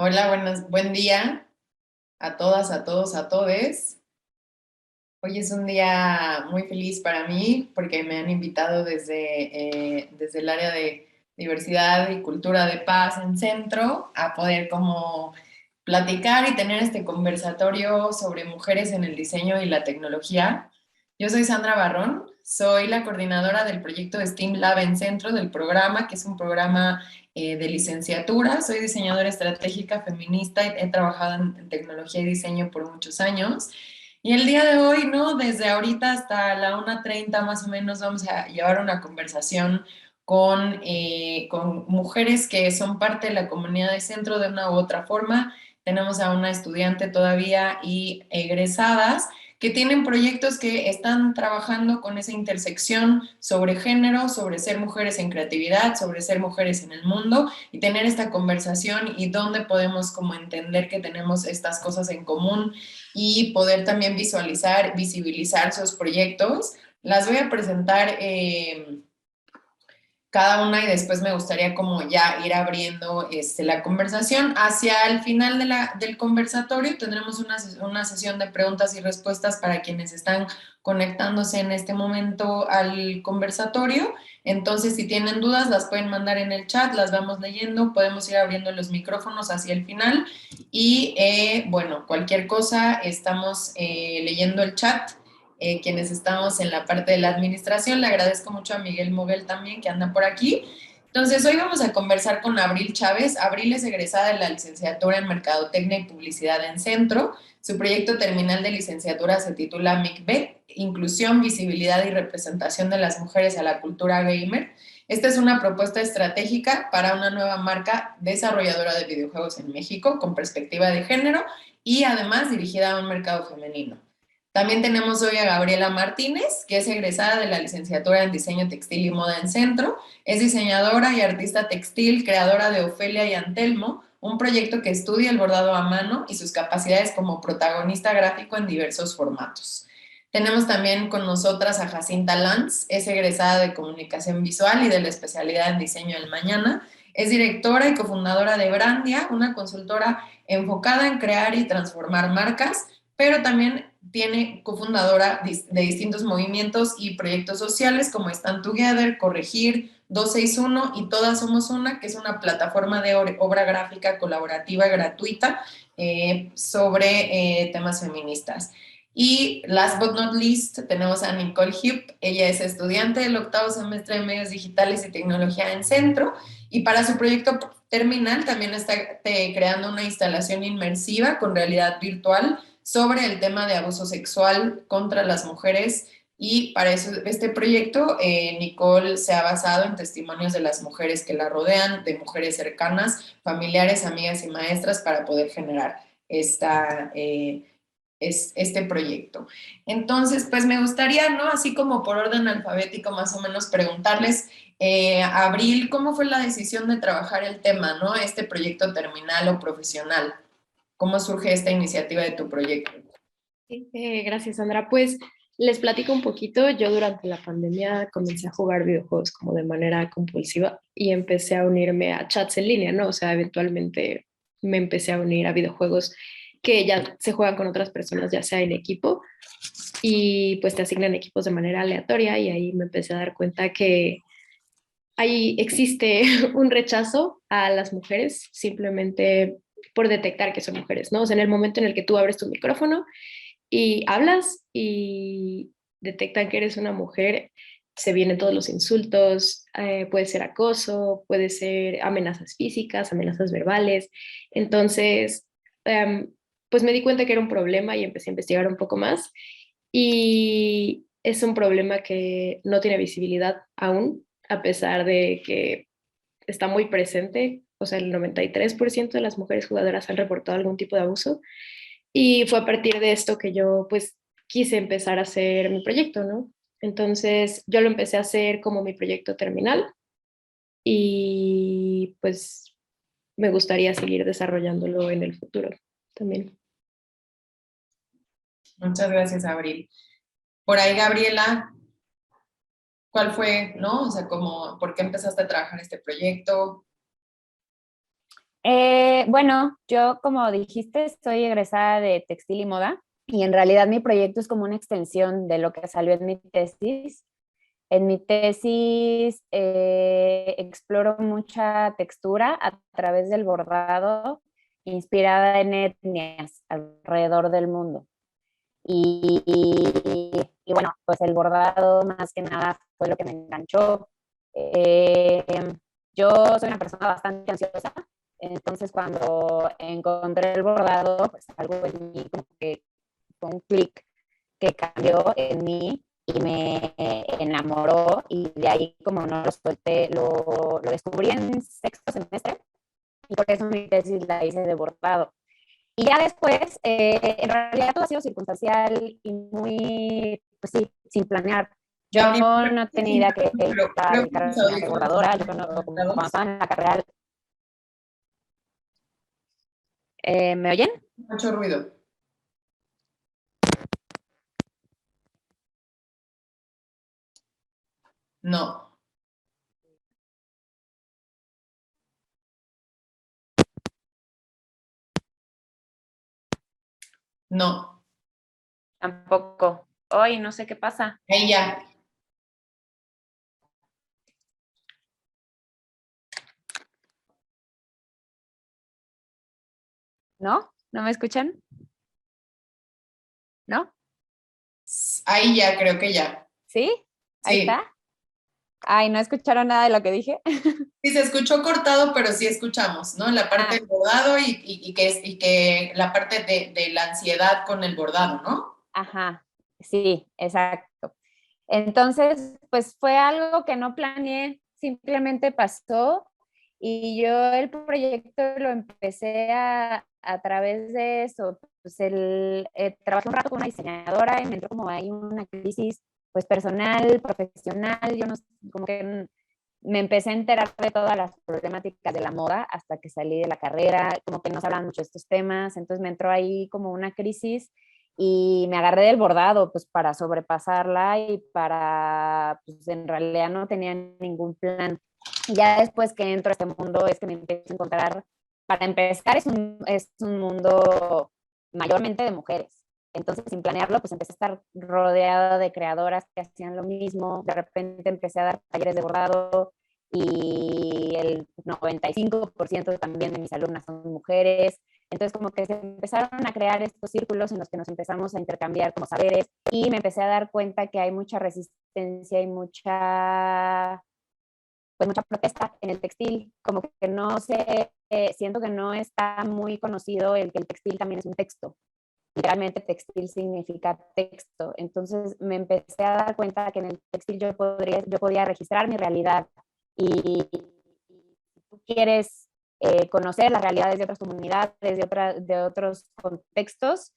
Hola, buen día a todas, a todos, a todes. Hoy es un día muy feliz para mí porque me han invitado desde el área de diversidad y cultura de paz en Centro a poder como platicar y tener este conversatorio sobre mujeres en el diseño y la tecnología. Yo soy Sandra Barrón, soy la coordinadora del proyecto de STEAM Lab en Centro del programa, que es un programa de licenciatura. Soy diseñadora estratégica feminista y he trabajado en tecnología y diseño por muchos años. Y el día de hoy, ¿no? Desde ahorita hasta la 1:30 más o menos vamos a llevar una conversación con mujeres que son parte de la comunidad de Centro de una u otra forma. Tenemos a una estudiante todavía y egresadas que tienen proyectos que están trabajando con esa intersección sobre género, sobre ser mujeres en creatividad, sobre ser mujeres en el mundo y tener esta conversación y dónde podemos como entender que tenemos estas cosas en común y poder también visualizar, visibilizar sus proyectos. Las voy a presentar cada una y después me gustaría como ya ir abriendo la conversación. Hacia el final del conversatorio tendremos una sesión de preguntas y respuestas para quienes están conectándose en este momento al conversatorio. Entonces, si tienen dudas, las pueden mandar en el chat, las vamos leyendo, podemos ir abriendo los micrófonos hacia el final y bueno, cualquier cosa, estamos leyendo el chat quienes estamos en la parte de la administración. Le agradezco mucho a Miguel Moguel también, que anda por aquí. Entonces, hoy vamos a conversar con Abril Chávez. Abril es egresada de la licenciatura en Mercadotecnia y Publicidad en Centro. Su proyecto terminal de licenciatura se titula MICB, Inclusión, Visibilidad y Representación de las Mujeres a la Cultura Gamer. Esta es una propuesta estratégica para una nueva marca desarrolladora de videojuegos en México con perspectiva de género y además dirigida a un mercado femenino. También tenemos hoy a Gabriela Martínez, que es egresada de la licenciatura en Diseño Textil y Moda en Centro. Es diseñadora y artista textil, creadora de Ofelia y Antelmo, un proyecto que estudia el bordado a mano y sus capacidades como protagonista gráfico en diversos formatos. Tenemos también con nosotras a Jacinta Lanz, es egresada de Comunicación Visual y de la especialidad en Diseño del Mañana. Es directora y cofundadora de Brandia, una consultora enfocada en crear y transformar marcas, pero también tiene cofundadora de distintos movimientos y proyectos sociales como Stand Together, Corregir, 261 y Todas Somos Una, que es una plataforma de obra gráfica colaborativa gratuita sobre temas feministas. Y last but not least, tenemos a Nicole Hip. Ella es estudiante del 8º semestre de Medios Digitales y Tecnología en Centro y para su proyecto terminal también está creando una instalación inmersiva con realidad virtual sobre el tema de abuso sexual contra las mujeres y para eso este proyecto Nicole se ha basado en testimonios de las mujeres que la rodean, de mujeres cercanas, familiares, amigas y maestras para poder generar este proyecto. Entonces, pues me gustaría, ¿no? Así como por orden alfabético más o menos preguntarles, Abril, ¿cómo fue la decisión de trabajar el tema, ¿no? Este proyecto terminal o profesional. ¿Cómo surge esta iniciativa de tu proyecto? Sí, gracias, Sandra. Pues les platico un poquito. Yo durante la pandemia comencé a jugar videojuegos como de manera compulsiva y empecé a unirme a chats en línea, ¿no? O sea, eventualmente me empecé a unir a videojuegos que ya se juegan con otras personas, ya sea en equipo, y pues te asignan equipos de manera aleatoria y ahí me empecé a dar cuenta que ahí existe un rechazo a las mujeres simplemente por detectar que son mujeres, ¿no? O sea, en el momento en el que tú abres tu micrófono y hablas y detectan que eres una mujer, se vienen todos los insultos, puede ser acoso, puede ser amenazas físicas, amenazas verbales. Entonces, pues me di cuenta que era un problema y empecé a investigar un poco más. Y es un problema que no tiene visibilidad aún, a pesar de que está muy presente. O sea, el 93% de las mujeres jugadoras han reportado algún tipo de abuso y fue a partir de esto que yo pues quise empezar a hacer mi proyecto, ¿no? Entonces yo lo empecé a hacer como mi proyecto terminal y pues me gustaría seguir desarrollándolo en el futuro también. Muchas gracias, Abril. Por ahí, Gabriela, ¿cuál fue, no? O sea, como, ¿por qué empezaste a trabajar este proyecto? Bueno, yo como dijiste, soy egresada de textil y moda y en realidad mi proyecto es como una extensión de lo que salió en mi tesis. En mi tesis exploro mucha textura a través del bordado, inspirada en etnias alrededor del mundo. Y bueno, pues el bordado más que nada fue lo que me enganchó. Eh, yo soy una persona bastante ansiosa, entonces cuando encontré el bordado, pues algo en mí como que fue un clic que cambió en mí y me enamoró y de ahí como no lo solté, lo descubrí en sexto semestre y por eso mi tesis la hice de bordado. Y ya después, en realidad todo ha sido circunstancial y muy, pues sí, sin planear. Yo Gabriel, no tenía idea que pero iba a creo que los dedicarme a ser audífonos bordadora. están Yo no, como cuando conectados. estaba en la carrera, ¿me oyen? Mucho ruido. No, no. Tampoco. Hoy no sé qué pasa. Ahí ya. ¿No? ¿No me escuchan? ¿No? Ahí ya, creo que ya. ¿Sí? Ahí Sí. está. Ay, ¿no escucharon nada de lo que dije? Sí, se escuchó cortado, pero sí escuchamos, ¿no? La parte Ah, del bordado y que la parte de la ansiedad con el bordado, ¿no? ajá, sí, exacto. Entonces, pues fue algo que no planeé, simplemente pasó y yo el proyecto lo empecé a través de eso. Pues trabajé un rato con una diseñadora y me entró como ahí una crisis pues personal, profesional, yo no sé, como que me empecé a enterar de todas las problemáticas de la moda hasta que salí de la carrera, como que no se hablan mucho de estos temas, entonces me entró ahí como una crisis y me agarré del bordado pues para sobrepasarla y para, pues en realidad no tenía ningún plan. Ya después que entro a este mundo es que me empiezo a encontrar, para empezar es un mundo mayormente de mujeres. Entonces, sin planearlo, pues empecé a estar rodeada de creadoras que hacían lo mismo. De repente empecé a dar talleres de bordado y el 95% también de mis alumnas son mujeres. Entonces, como que se empezaron a crear estos círculos en los que nos empezamos a intercambiar como saberes y me empecé a dar cuenta que hay mucha resistencia y mucha protesta en el textil, como que no sé, siento que no está muy conocido el que el textil también es un texto. Literalmente textil significa texto. Entonces me empecé a dar cuenta que en el textil yo podía registrar mi realidad y si tú quieres conocer las realidades de otras comunidades, de otros contextos,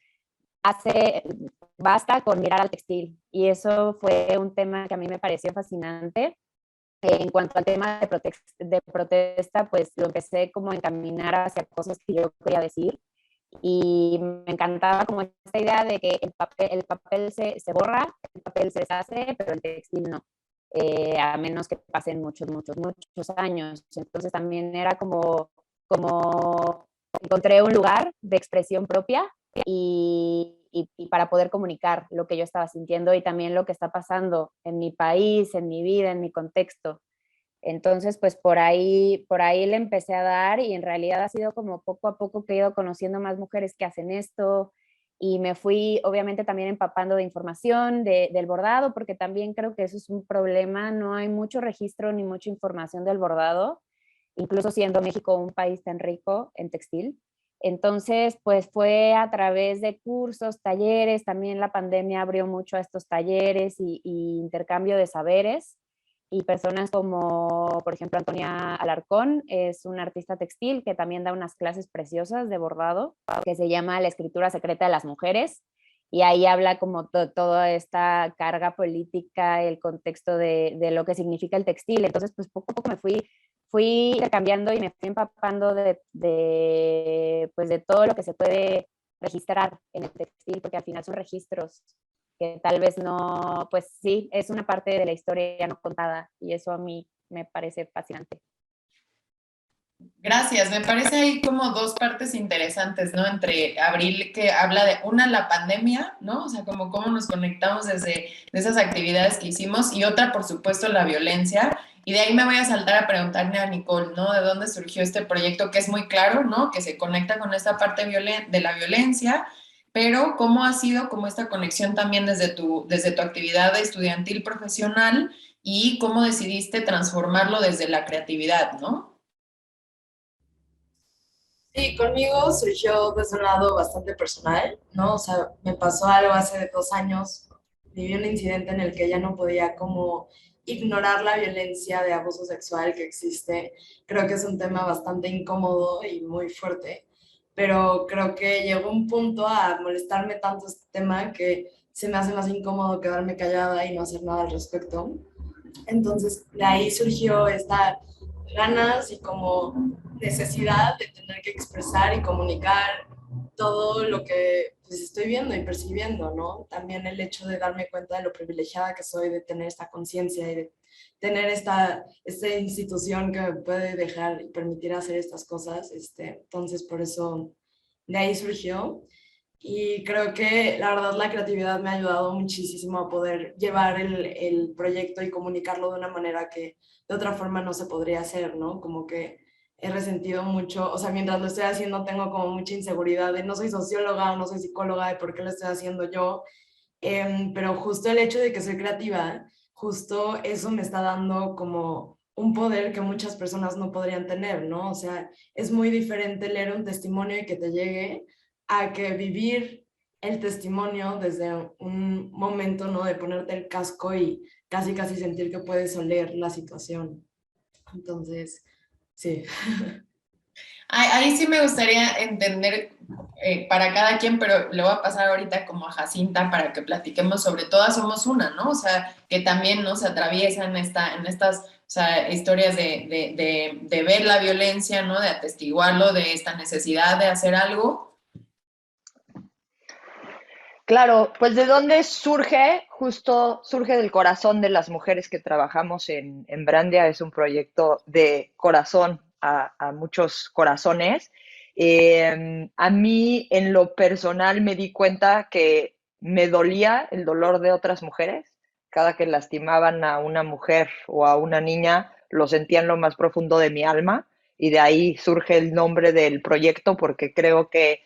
basta con mirar al textil. Y eso fue un tema que a mí me pareció fascinante. En cuanto al tema de protesta, pues lo empecé como a encaminar hacia cosas que yo quería decir y me encantaba como esta idea de que el papel se borra, el papel se deshace, pero el textil no, a menos que pasen muchos, muchos, muchos años. Entonces también era como encontré un lugar de expresión propia y para poder comunicar lo que yo estaba sintiendo y también lo que está pasando en mi país, en mi vida, en mi contexto. Entonces, pues por ahí le empecé a dar y en realidad ha sido como poco a poco que he ido conociendo más mujeres que hacen esto y me fui obviamente también empapando de información del bordado, porque también creo que eso es un problema, no hay mucho registro ni mucha información del bordado, incluso siendo México un país tan rico en textil. Entonces, pues fue a través de cursos, talleres, también la pandemia abrió mucho a estos talleres y intercambio de saberes y personas como, por ejemplo, Antonia Alarcón, es una artista textil que también da unas clases preciosas de bordado, que se llama La escritura secreta de las mujeres, y ahí habla como toda esta carga política, el contexto de lo que significa el textil. Entonces, pues poco a poco fui cambiando y me fui empapando pues, de todo lo que se puede registrar en el textil, porque al final son registros que tal vez no, pues sí, es una parte de la historia no contada y eso a mí me parece fascinante. Gracias, me parece ahí como dos partes interesantes, ¿no? Entre Abril que habla de una, la pandemia, ¿no? O sea, como cómo nos conectamos desde de esas actividades que hicimos y otra, por supuesto, la violencia. Y de ahí me voy a saltar a preguntarle a Nicole, ¿no? ¿De dónde surgió este proyecto que es muy claro, ¿no? Que se conecta con esta parte de la violencia, pero cómo ha sido como esta conexión también desde tu actividad estudiantil profesional y cómo decidiste transformarlo desde la creatividad, ¿no? Sí, conmigo surgió desde un lado bastante personal, ¿no? O sea, me pasó algo hace 2 años, viví un incidente en el que ya no podía como ignorar la violencia de abuso sexual que existe. Creo que es un tema bastante incómodo y muy fuerte, pero creo que llegó un punto a molestarme tanto este tema que se me hace más incómodo quedarme callada y no hacer nada al respecto. Entonces, de ahí surgió esta ganas y como necesidad de tener que expresar y comunicar todo lo que pues, estoy viendo y percibiendo, ¿no? También el hecho de darme cuenta de lo privilegiada que soy, de tener esta conciencia y de tener esta institución que me puede dejar y permitir hacer estas cosas. Entonces, por eso de ahí surgió. Y creo que la verdad la creatividad me ha ayudado muchísimo a poder llevar el proyecto y comunicarlo de una manera que de otra forma no se podría hacer, ¿no? Como que he resentido mucho, o sea, mientras lo estoy haciendo tengo como mucha inseguridad de no soy socióloga o no soy psicóloga, de por qué lo estoy haciendo yo. Pero justo el hecho de que soy creativa, justo eso me está dando como un poder que muchas personas no podrían tener, ¿no? O sea, es muy diferente leer un testimonio y que te llegue a que vivir el testimonio desde un momento, ¿no? De ponerte el casco y casi, casi sentir que puedes oler la situación. Entonces, sí. Ahí sí me gustaría entender para cada quien, pero le voy a pasar ahorita como a Jacinta para que platiquemos sobre todas somos una, ¿no? O sea, que también nos atraviesan en estas, o sea, historias de ver la violencia, ¿no? De atestiguarlo, de esta necesidad de hacer algo. Claro, pues de dónde surge, justo surge del corazón de las mujeres que trabajamos en Brandia, es un proyecto de corazón a muchos corazones. A mí en lo personal me di cuenta que me dolía el dolor de otras mujeres. Cada que lastimaban a una mujer o a una niña, lo sentía en lo más profundo de mi alma y de ahí surge el nombre del proyecto porque creo que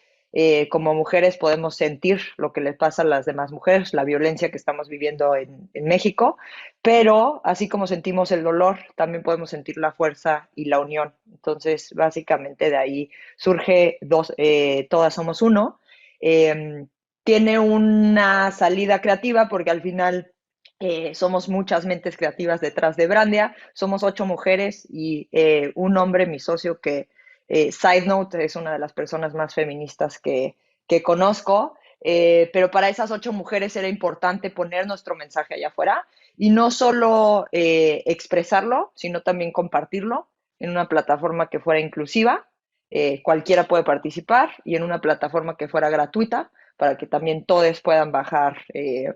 como mujeres podemos sentir lo que les pasa a las demás mujeres, la violencia que estamos viviendo en México, pero así como sentimos el dolor, también podemos sentir la fuerza y la unión. Entonces, básicamente de ahí surge Todas Somos Uno. Eh, Tiene una salida creativa porque al final somos muchas mentes creativas detrás de Brandia, somos 8 mujeres y un hombre, mi socio, que side note, es una de las personas más feministas que conozco, pero para esas 8 mujeres era importante poner nuestro mensaje allá afuera y no solo expresarlo, sino también compartirlo en una plataforma que fuera inclusiva, cualquiera puede participar y en una plataforma que fuera gratuita para que también todos puedan bajar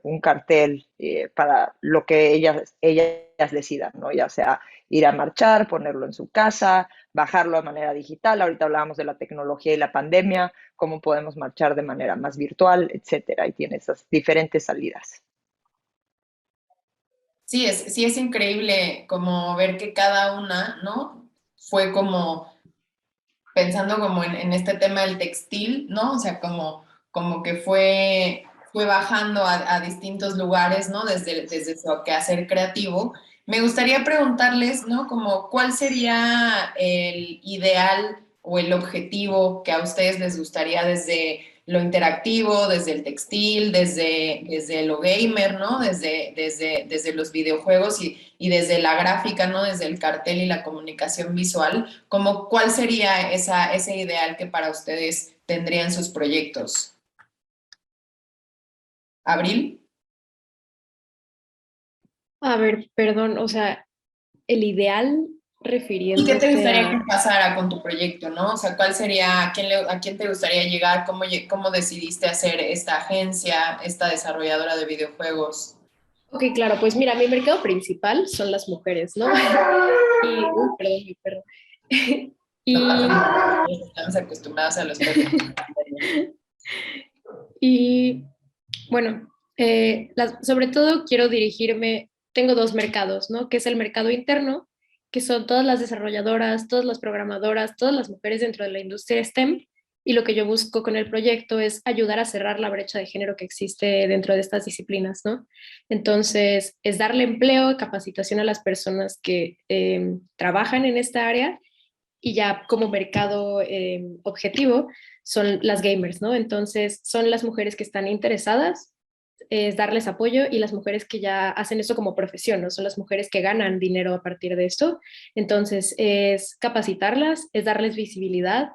un cartel para lo que ellas decidan, ¿no? Ya sea ir a marchar, ponerlo en su casa, bajarlo de manera digital. Ahorita hablábamos de la tecnología y la pandemia, cómo podemos marchar de manera más virtual, etcétera. Y tiene esas diferentes salidas. Sí es increíble como ver que cada una, ¿no? Fue como pensando como en este tema del textil, ¿no? O sea, como que fue bajando a distintos lugares, ¿no? Desde su quehacer creativo. Me gustaría preguntarles, ¿no? Como, ¿cuál sería el ideal o el objetivo que a ustedes les gustaría desde lo interactivo, desde el textil, desde lo gamer, ¿no? Desde los videojuegos y desde la gráfica, ¿no? Desde el cartel y la comunicación visual, como cuál sería ese ideal que para ustedes tendrían sus proyectos. ¿Abril? A ver, perdón, o sea, el ideal ¿Y qué te refiriéndose gustaría que a... pasara con tu proyecto, no? O sea, ¿cuál sería, a quién te gustaría llegar? ¿Cómo decidiste hacer esta agencia, esta desarrolladora de videojuegos? Ok, claro, pues mira, mi mercado principal son las mujeres, ¿no? Y, perdón, mi perro. Y, Estamos acostumbrados a los perros. y bueno, sobre todo quiero dirigirme, tengo dos mercados, ¿no? Que es el mercado interno, que son todas las desarrolladoras, todas las programadoras, todas las mujeres dentro de la industria STEM, y lo que yo busco con el proyecto es ayudar a cerrar la brecha de género que existe dentro de estas disciplinas, ¿no? Entonces, es darle empleo, capacitación a las personas que trabajan en esta área, y ya como mercado objetivo son las gamers, ¿no? Entonces, son las mujeres que están interesadas, es darles apoyo, y las mujeres que ya hacen esto como profesión, ¿no? Son las mujeres que ganan dinero a partir de esto. Entonces, es capacitarlas, es darles visibilidad,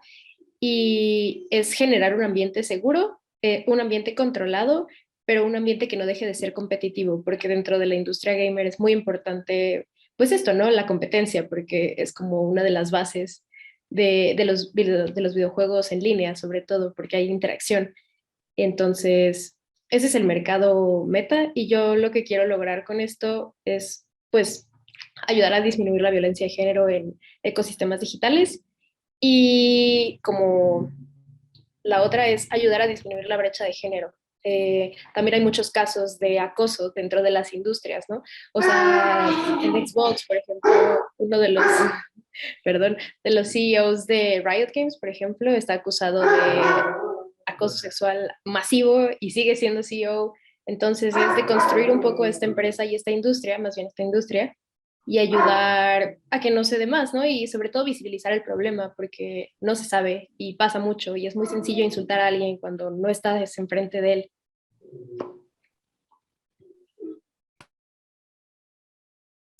y es generar un ambiente seguro, un ambiente controlado, pero un ambiente que no deje de ser competitivo, porque dentro de la industria gamer es muy importante, pues esto, ¿no? La competencia, porque es como una de las bases de los videojuegos en línea, sobre todo porque hay interacción. Entonces, ese es el mercado meta, y yo lo que quiero lograr con esto es, pues, ayudar a disminuir la violencia de género en ecosistemas digitales, y como la otra es ayudar a disminuir la brecha de género. También hay muchos casos de acoso dentro de las industrias, ¿no? O sea, en Xbox, por ejemplo, uno de los, perdón, de los CEOs de Riot Games, por ejemplo, está acusado de acoso sexual masivo y sigue siendo CEO. Entonces es de construir un poco esta empresa y esta industria, más bien esta industria, y ayudar a que no se dé más, ¿no? Y sobre todo visibilizar el problema, porque no se sabe y pasa mucho, y es muy sencillo insultar a alguien cuando no estás enfrente de él.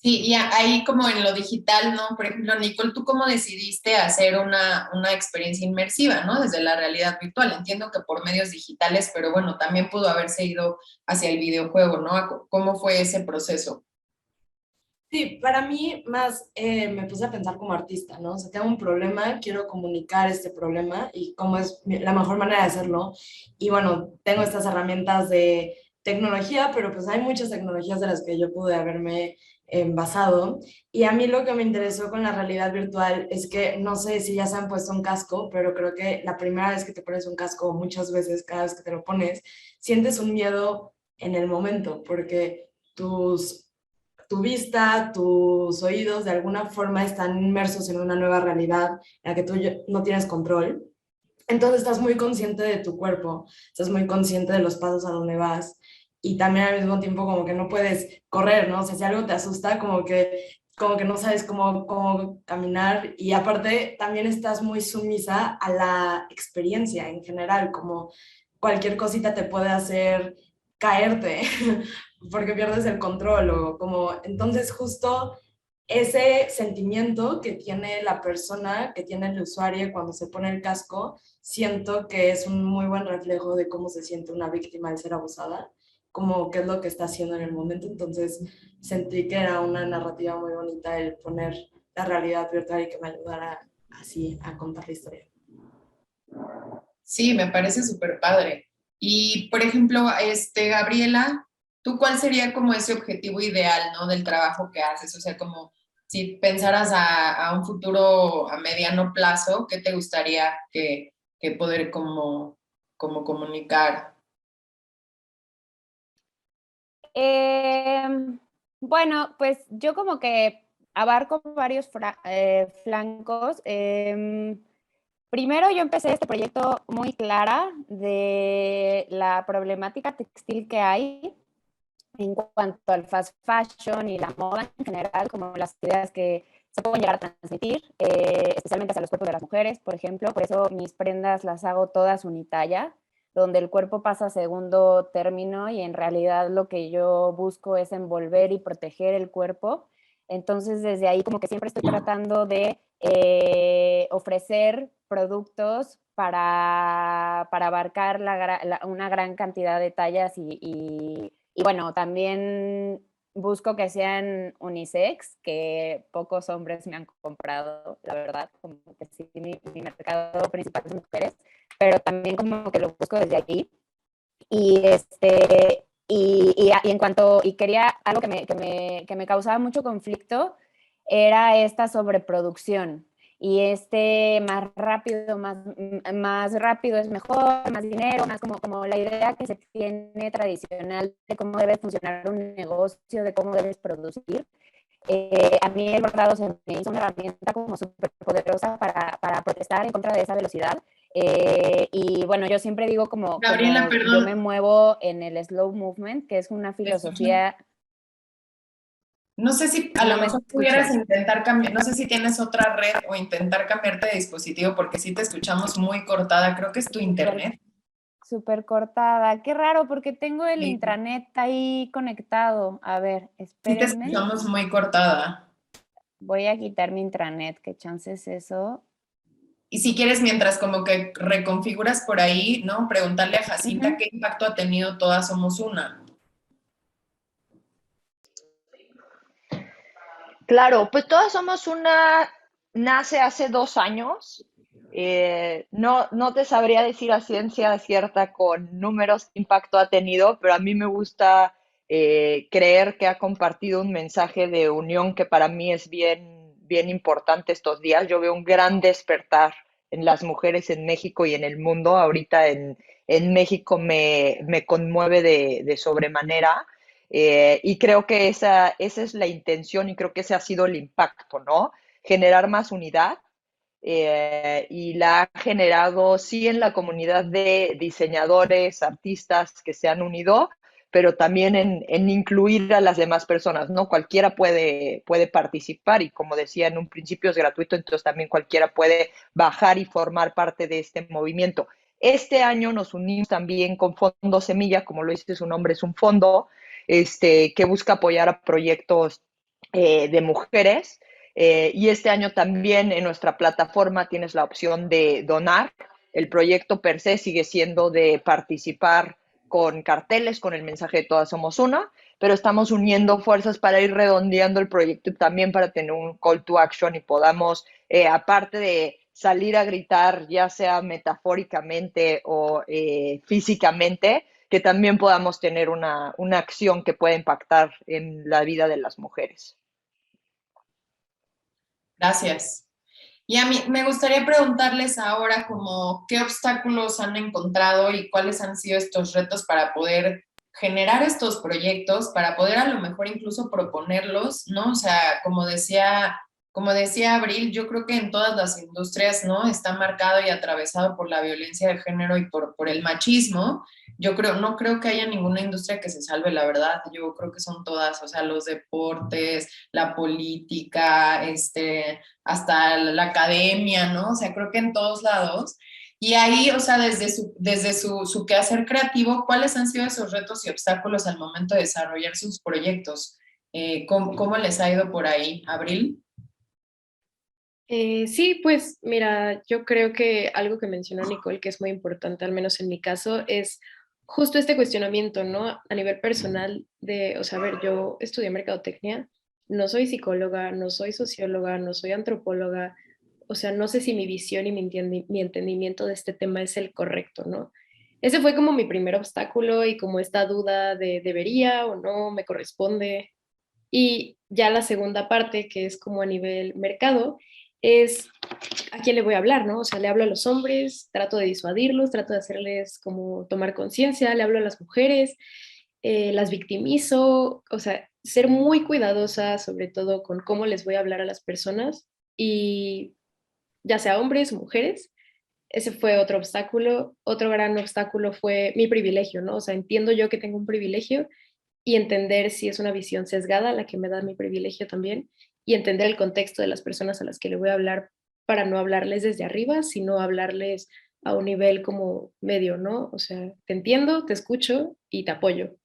Sí, y ahí como en lo digital, ¿no? Por ejemplo, Nicole, ¿tú cómo decidiste hacer una experiencia inmersiva, ¿no? Desde la realidad virtual. Entiendo que por medios digitales, pero bueno, también pudo haberse ido hacia el videojuego, ¿no? ¿Cómo fue ese proceso? Sí, para mí más me puse a pensar como artista, ¿no? O sea, tengo un problema, quiero comunicar este problema y cómo es la mejor manera de hacerlo. Y bueno, tengo estas herramientas de tecnología, pero pues hay muchas tecnologías de las que yo pude haberme basado. Y a mí lo que me interesó con la realidad virtual es que no sé si ya se han puesto un casco, pero creo que la primera vez que te pones un casco, muchas veces, cada vez que te lo pones, sientes un miedo en el momento, porque tu vista, tus oídos de alguna forma están inmersos en una nueva realidad en la que tú no tienes control. Entonces estás muy consciente de tu cuerpo, estás muy consciente de los pasos a donde vas, y también al mismo tiempo como que no puedes correr, ¿no? O sea, si algo te asusta, como que no sabes cómo caminar, y aparte también estás muy sumisa a la experiencia en general, como cualquier cosita te puede hacer caerte porque pierdes el control o como, entonces justo ese sentimiento que tiene la persona, que tiene el usuario cuando se pone el casco, siento que es un muy buen reflejo de cómo se siente una víctima al ser abusada, como qué es lo que está haciendo en el momento. Entonces sentí que era una narrativa muy bonita el poner la realidad virtual y que me ayudara así a contar la historia. Sí, me parece súper padre. Y, por ejemplo, Gabriela, ¿tú cuál sería como ese objetivo ideal, ¿no? Del trabajo que haces? O sea, como si pensaras a un futuro a mediano plazo, ¿qué te gustaría que poder como comunicar? Bueno, pues yo como que abarco varios flancos. Primero yo empecé este proyecto muy clara de la problemática textil que hay en cuanto al fast fashion y la moda en general, como las ideas que se pueden llegar a transmitir, especialmente hacia los cuerpos de las mujeres, por ejemplo. Por eso mis prendas las hago todas unitalla, donde el cuerpo pasa a segundo término, y en realidad lo que yo busco es envolver y proteger el cuerpo. Entonces, desde ahí como que siempre estoy tratando de ofrecer productos para abarcar una gran cantidad de tallas y bueno, también busco que sean unisex, que pocos hombres me han comprado, la verdad, como que sí, mi mercado principal es mujeres, pero también como que lo busco desde aquí. Y y en cuanto, y quería algo que me causaba mucho conflicto, era esta sobreproducción. y más rápido es mejor, más dinero, más como la idea que se tiene tradicional de cómo debe funcionar un negocio, de cómo debes producir. A mí el bordado se me hizo una herramienta como súper poderosa para protestar en contra de esa velocidad. Y bueno, yo siempre digo Gabriela, como yo me perdón, muevo en el slow movement, que es una ¿me escuchas? filosofía. No sé si a lo No me mejor pudieras escuchas. intentar cambiar, no sé si tienes otra red o intentar cambiarte de dispositivo porque sí te escuchamos muy cortada, creo que es tu Súper, internet. súper cortada. Qué raro, porque tengo el Sí, intranet ahí conectado. A ver, sí te espérenme. escuchamos muy cortada. Voy a quitar mi intranet, ¿qué chance es eso? Y si quieres, mientras como que reconfiguras por ahí, ¿no? Preguntarle a Jacinta Ujú. qué impacto ha tenido Todas Somos Una. Claro, pues todas somos una, nace hace 2 años. No te sabría decir a ciencia cierta con números qué impacto ha tenido, pero a mí me gusta creer que ha compartido un mensaje de unión que para mí es bien importante estos días. Yo veo un gran despertar en las mujeres en México y en el mundo. Ahorita en México me conmueve de sobremanera. Y creo que esa es la intención y creo que ese ha sido el impacto, ¿no? Generar más unidad y la ha generado sí en la comunidad de diseñadores, artistas que se han unido, pero también en incluir a las demás personas, ¿no? Cualquiera puede participar y como decía en un principio es gratuito, entonces también cualquiera puede bajar y formar parte de este movimiento. Este año nos unimos también con Fondo Semilla, como lo dice su nombre, es un fondo que busca apoyar a proyectos de mujeres. Y este año también en nuestra plataforma tienes la opción de donar. El proyecto per se sigue siendo de participar con carteles, con el mensaje de Todas Somos Una, pero estamos uniendo fuerzas para ir redondeando el proyecto y también para tener un call to action y podamos, aparte de salir a gritar, ya sea metafóricamente o físicamente, que también podamos tener una acción que pueda impactar en la vida de las mujeres. Gracias. Y a mí me gustaría preguntarles ahora como qué obstáculos han encontrado y cuáles han sido estos retos para poder generar estos proyectos, para poder a lo mejor incluso proponerlos, ¿no? O sea, como decía Abril, yo creo que en todas las industrias, ¿no? Está marcado y atravesado por la violencia de género y por el machismo. Yo creo, no creo que haya ninguna industria que se salve, la verdad. Yo creo que son todas, o sea, los deportes, la política, hasta la academia, ¿no? O sea, creo que en todos lados. Y ahí, o sea, desde su quehacer creativo, ¿cuáles han sido esos retos y obstáculos al momento de desarrollar sus proyectos? ¿Cómo les ha ido por ahí, Abril? Sí, pues mira, yo creo que algo que mencionó Nicole, que es muy importante, al menos en mi caso, es justo este cuestionamiento, ¿no? A nivel personal de, o sea, a ver, yo estudié mercadotecnia, no soy psicóloga, no soy socióloga, no soy antropóloga, o sea, no sé si mi visión y mi entendimiento de este tema es el correcto, ¿no? Ese fue como mi primer obstáculo y como esta duda de debería o no, me corresponde. Y ya la segunda parte, que es como a nivel mercado, es a quién le voy a hablar, ¿no? O sea, le hablo a los hombres, trato de disuadirlos, trato de hacerles como tomar conciencia, le hablo a las mujeres, las victimizo, o sea, ser muy cuidadosa sobre todo con cómo les voy a hablar a las personas y ya sea hombres o mujeres. Ese fue otro obstáculo. Otro gran obstáculo fue mi privilegio, ¿no? O sea, entiendo yo que tengo un privilegio y entender si es una visión sesgada la que me da mi privilegio también y entender el contexto de las personas a las que le voy a hablar para no hablarles desde arriba, sino hablarles a un nivel como medio, ¿no? O sea, te entiendo, te escucho y te apoyo.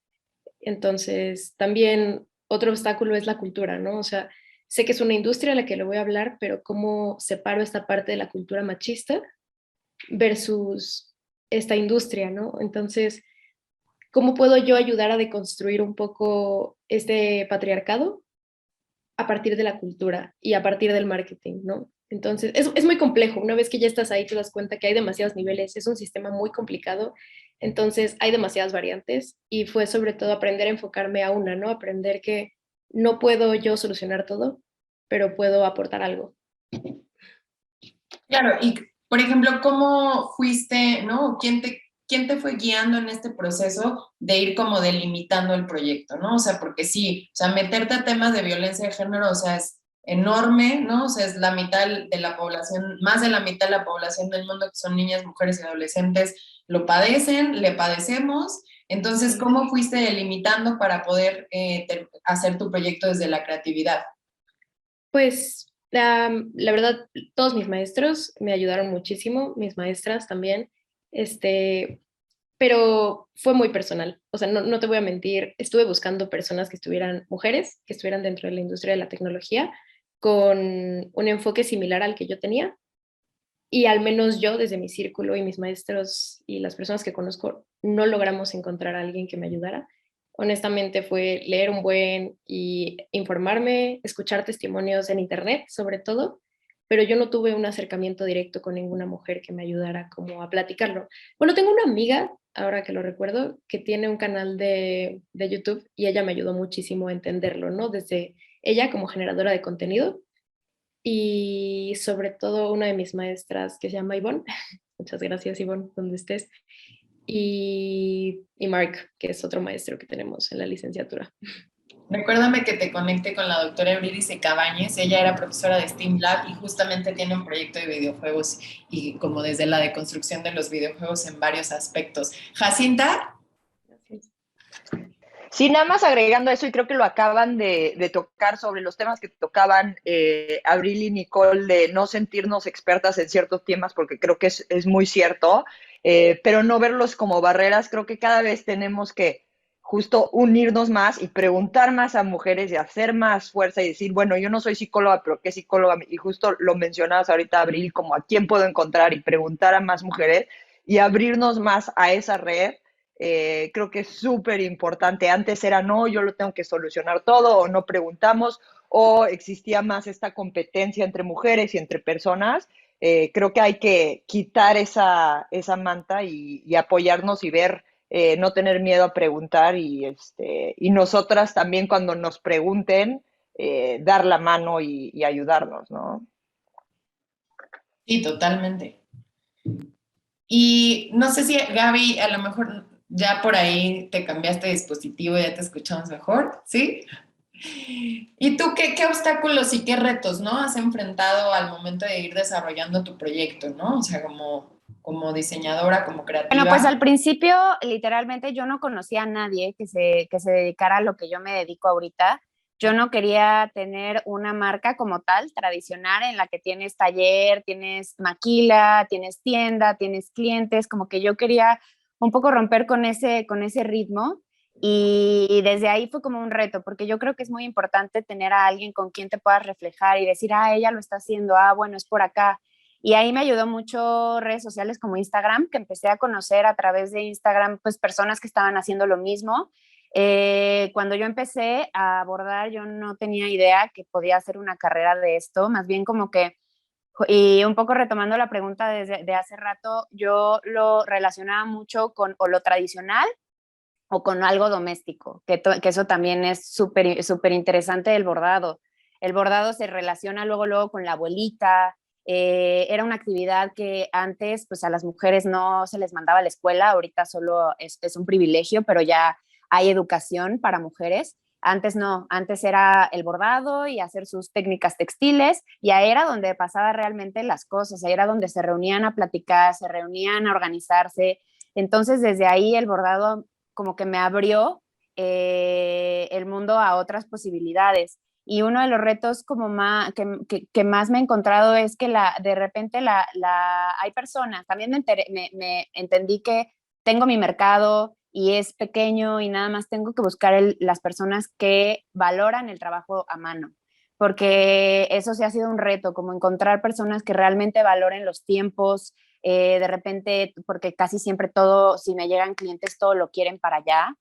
Entonces, también otro obstáculo es la cultura, ¿no? O sea, sé que es una industria a la que le voy a hablar, pero ¿cómo separo esta parte de la cultura machista versus esta industria, ¿no? Entonces, ¿cómo puedo yo ayudar a deconstruir un poco este patriarcado a partir de la cultura y a partir del marketing, ¿no? Entonces, es muy complejo. Una vez que ya estás ahí, te das cuenta que hay demasiados niveles, es un sistema muy complicado, entonces hay demasiadas variantes y fue sobre todo aprender a enfocarme a una, ¿no? Aprender que no puedo yo solucionar todo, pero puedo aportar algo. Claro, y por ejemplo, ¿cómo fuiste, no? Quién te fue guiando en este proceso de ir como delimitando el proyecto, ¿no? O sea, porque sí, o sea, meterte a temas de violencia de género, o sea, es enorme, ¿no? O sea, es la mitad de la población, más de la mitad de la población del mundo que son niñas, mujeres y adolescentes, lo padecen, le padecemos. Entonces, Sí. ¿cómo fuiste delimitando para poder hacer tu proyecto desde la creatividad? Pues la verdad, todos mis maestros me ayudaron muchísimo, mis maestras también, este, pero fue muy personal. O sea, no te voy a mentir, estuve buscando personas que estuvieran, mujeres, que estuvieran dentro de la industria de la tecnología, con un enfoque similar al que yo tenía. Y al menos yo, desde mi círculo y mis maestros y las personas que conozco, no logramos encontrar a alguien que me ayudara. Honestamente fue leer un buen y informarme, escuchar testimonios en internet sobre todo, pero yo no tuve un acercamiento directo con ninguna mujer que me ayudara como a platicarlo. Bueno, tengo una amiga, ahora que lo recuerdo, que tiene un canal de YouTube y ella me ayudó muchísimo a entenderlo, ¿no? Desde ella como generadora de contenido y sobre todo una de mis maestras que se llama Ivonne. Muchas gracias, Ivonne, donde estés. Y Mark, que es otro maestro que tenemos en la licenciatura. Recuérdame que te conecte con la doctora Eurídice Cabañes. Ella era profesora de STEAM Lab y justamente tiene un proyecto de videojuegos y como desde la deconstrucción de los videojuegos en varios aspectos. Jacinta. Gracias. Sí, nada más agregando eso, y creo que lo acaban de tocar sobre los temas que tocaban Abril y Nicole, de no sentirnos expertas en ciertos temas, porque creo que es muy cierto, pero no verlos como barreras. Creo que cada vez tenemos que justo unirnos más y preguntar más a mujeres y hacer más fuerza y decir, bueno, yo no soy psicóloga, pero ¿qué psicóloga? Y justo lo mencionabas ahorita, Abril, como a quién puedo encontrar y preguntar a más mujeres y abrirnos más a esa red. Creo que es súper importante. Antes era, no, yo lo tengo que solucionar todo, o no preguntamos, o existía más esta competencia entre mujeres y entre personas. Creo que hay que quitar esa manta y apoyarnos y ver, no tener miedo a preguntar y nosotras también cuando nos pregunten, dar la mano y ayudarnos, ¿no? Sí, totalmente. Y no sé si, Gaby, a lo mejor ya por ahí te cambiaste de dispositivo, ya te escuchamos mejor, ¿sí? ¿Y tú qué obstáculos y qué retos, no, has enfrentado al momento de ir desarrollando tu proyecto, no? O sea, como diseñadora, como Bueno, pues creativa. al principio, literalmente, yo no conocía a nadie que se dedicara a lo que yo me dedico ahorita. Yo no quería tener una marca como tal, tradicional, en la que tienes taller, tienes maquila, tienes tienda, tienes clientes, como que yo quería un poco romper con ese ritmo. Y desde ahí fue como un reto, porque yo creo que es muy importante tener a alguien con quien te puedas reflejar y decir, ah, ella lo está haciendo, ah, bueno, es por acá. Y ahí me ayudó mucho redes sociales como Instagram, que empecé a conocer a través de Instagram, pues personas que estaban haciendo lo mismo. Cuando yo empecé a abordar, yo no tenía idea que podía hacer una carrera de esto, más bien como que, y un poco retomando la pregunta de hace rato, yo lo relacionaba mucho con o lo tradicional o con algo doméstico, que eso también es súper súper interesante el bordado. El bordado se relaciona luego con la abuelita. Era una actividad que antes pues a las mujeres no se les mandaba a la escuela, ahorita solo es un privilegio, pero ya hay educación para mujeres. Antes no, antes era el bordado y hacer sus técnicas textiles, y ahí era donde pasaba realmente las cosas, ahí era donde se reunían a platicar, se reunían a organizarse. Entonces desde ahí el bordado como que me abrió el mundo a otras posibilidades. Y uno de los retos como que más me he encontrado es que de repente hay personas, también me entendí que tengo mi mercado y es pequeño y nada más tengo que buscar las personas que valoran el trabajo a mano, porque eso sí ha sido un reto, como encontrar personas que realmente valoren los tiempos, de repente, porque casi siempre todo, si me llegan clientes, todo lo quieren para allá.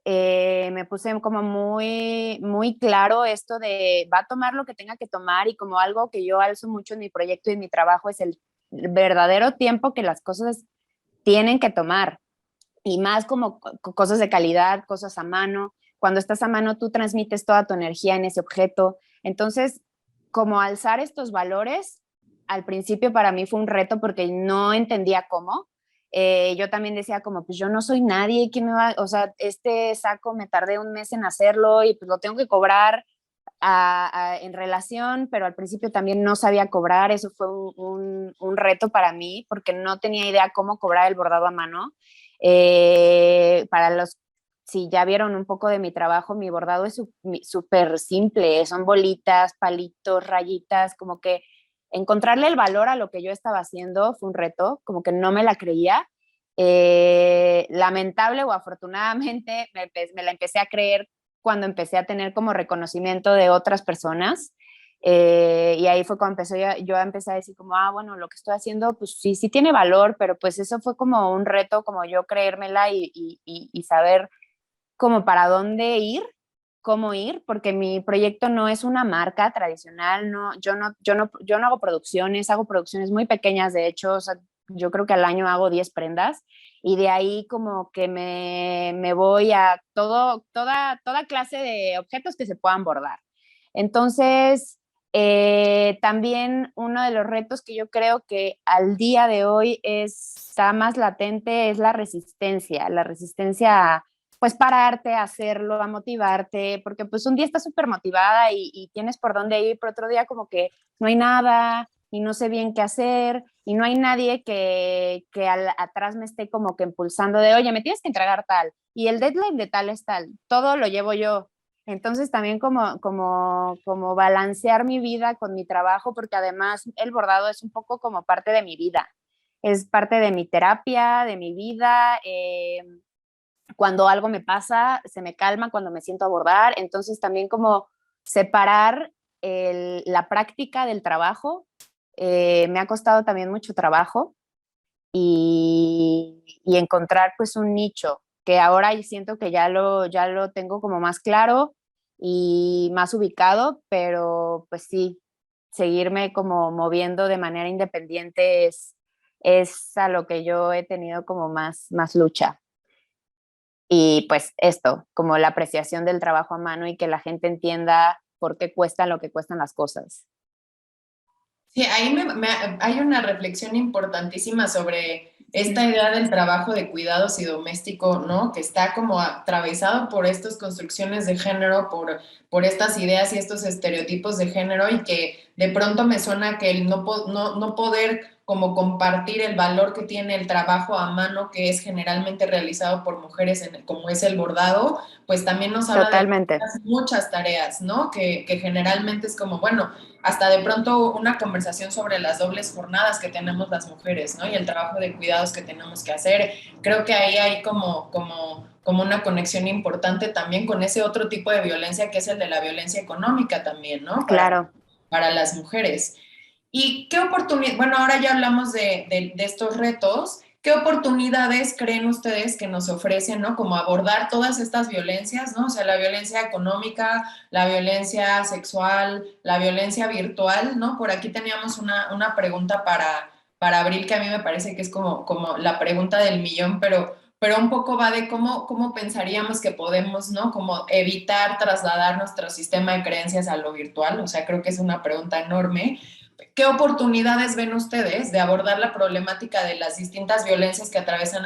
Me puse como muy, muy claro esto de va a tomar lo que tenga que tomar, y como algo que yo alzo mucho en mi proyecto y en mi trabajo es el verdadero tiempo que las cosas tienen que tomar, y más como cosas de calidad, cosas a mano. Cuando estás a mano, tú transmites toda tu energía en ese objeto. Entonces, como alzar estos valores al principio para mí fue un reto porque no entendía cómo. Yo también decía como, pues yo no soy nadie, ¿quién me va? O sea, este saco me tardé un mes en hacerlo y pues lo tengo que cobrar en relación, pero al principio también no sabía cobrar, eso fue un reto para mí porque no tenía idea cómo cobrar el bordado a mano. Para los, si ya vieron un poco de mi trabajo, mi bordado es súper simple, son bolitas, palitos, rayitas, como que encontrarle el valor a lo que yo estaba haciendo fue un reto, como que no me la creía. Lamentable o afortunadamente me la empecé a creer cuando empecé a tener como reconocimiento de otras personas. Y ahí fue cuando yo empecé a decir como, bueno, lo que estoy haciendo, pues sí, sí tiene valor, pero pues eso fue como un reto, como yo creérmela y saber como para dónde ir, cómo ir, porque mi proyecto no es una marca tradicional, no, yo no hago producciones muy pequeñas, de hecho, o sea, yo creo que al año hago 10 prendas y de ahí como que me voy a toda clase de objetos que se puedan bordar. Entonces, también uno de los retos que yo creo que al día de hoy está más latente es la resistencia a pues pararte, a hacerlo, a motivarte, porque pues un día estás súper motivada y tienes por dónde ir, pero otro día como que no hay nada y no sé bien qué hacer y no hay nadie que atrás me esté como que impulsando de, oye, me tienes que entregar tal y el deadline de tal es tal, todo lo llevo yo. Entonces también como balancear mi vida con mi trabajo, porque además el bordado es un poco como parte de mi vida, es parte de mi terapia, de mi vida. Cuando algo me pasa, se me calma cuando me siento a bordar, entonces también como separar la práctica del trabajo, me ha costado también mucho trabajo y encontrar pues un nicho que ahora siento que ya lo tengo como más claro y más ubicado, pero pues sí, seguirme como moviendo de manera independiente es a lo que yo he tenido como más lucha. Y pues esto, como la apreciación del trabajo a mano y que la gente entienda por qué cuestan lo que cuestan las cosas. Sí, ahí hay una reflexión importantísima sobre esta idea del trabajo de cuidados y doméstico, ¿no? Que está como atravesado por estas construcciones de género, por estas ideas y estos estereotipos de género y que de pronto me suena que el no poder como compartir el valor que tiene el trabajo a mano que es generalmente realizado por mujeres como es el bordado, pues también nos habla de Totalmente. muchas tareas, ¿no? Que generalmente es como, bueno, hasta de pronto una conversación sobre las dobles jornadas que tenemos las mujeres, ¿no? Y el trabajo de cuidados que tenemos que hacer. Creo que ahí hay como una conexión importante también con ese otro tipo de violencia que es el de la violencia económica también, ¿no? Claro. Para las mujeres. ¿Y qué oportunidad? Bueno, ahora ya hablamos de estos retos. ¿Qué oportunidades creen ustedes que nos ofrecen, ¿no? Como abordar todas estas violencias, ¿no? O sea, la violencia económica, la violencia sexual, la violencia virtual, ¿no? Por aquí teníamos una pregunta para Abril que a mí me parece que es como la pregunta del millón, pero un poco va de cómo pensaríamos que podemos, ¿no? Como evitar trasladar nuestro sistema de creencias a lo virtual. O sea, creo que es una pregunta enorme. ¿Qué oportunidades ven ustedes de abordar la problemática de las distintas violencias que atraviesan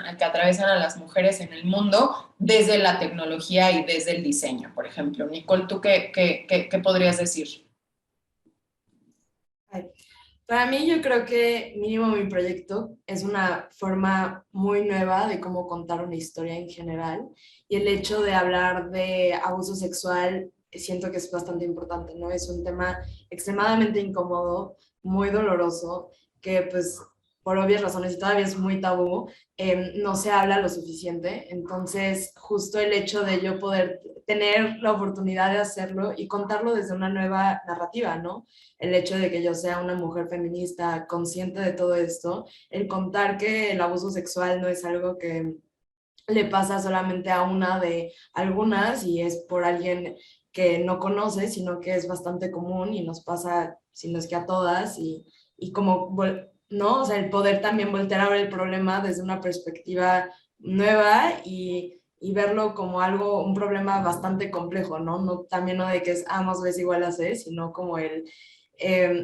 a las mujeres en el mundo desde la tecnología y desde el diseño, por ejemplo? Nicole, ¿tú qué podrías decir? Para mí yo creo que mínimo mi proyecto es una forma muy nueva de cómo contar una historia en general y el hecho de hablar de abuso sexual siento que es bastante importante, ¿no? Es un tema extremadamente incómodo, muy doloroso, que pues por obvias razones y todavía es muy tabú, no se habla lo suficiente. Entonces, justo el hecho de yo poder tener la oportunidad de hacerlo y contarlo desde una nueva narrativa, ¿no? El hecho de que yo sea una mujer feminista consciente de todo esto, el contar que el abuso sexual no es algo que le pasa solamente a una de algunas y es por alguien que no conoce, sino que es bastante común y nos pasa, si no es que a todas, y como, ¿no? O sea, el poder también voltear a ver el problema desde una perspectiva nueva y verlo como algo, un problema bastante complejo, ¿no? No también no de que es A más B es igual a C, sino como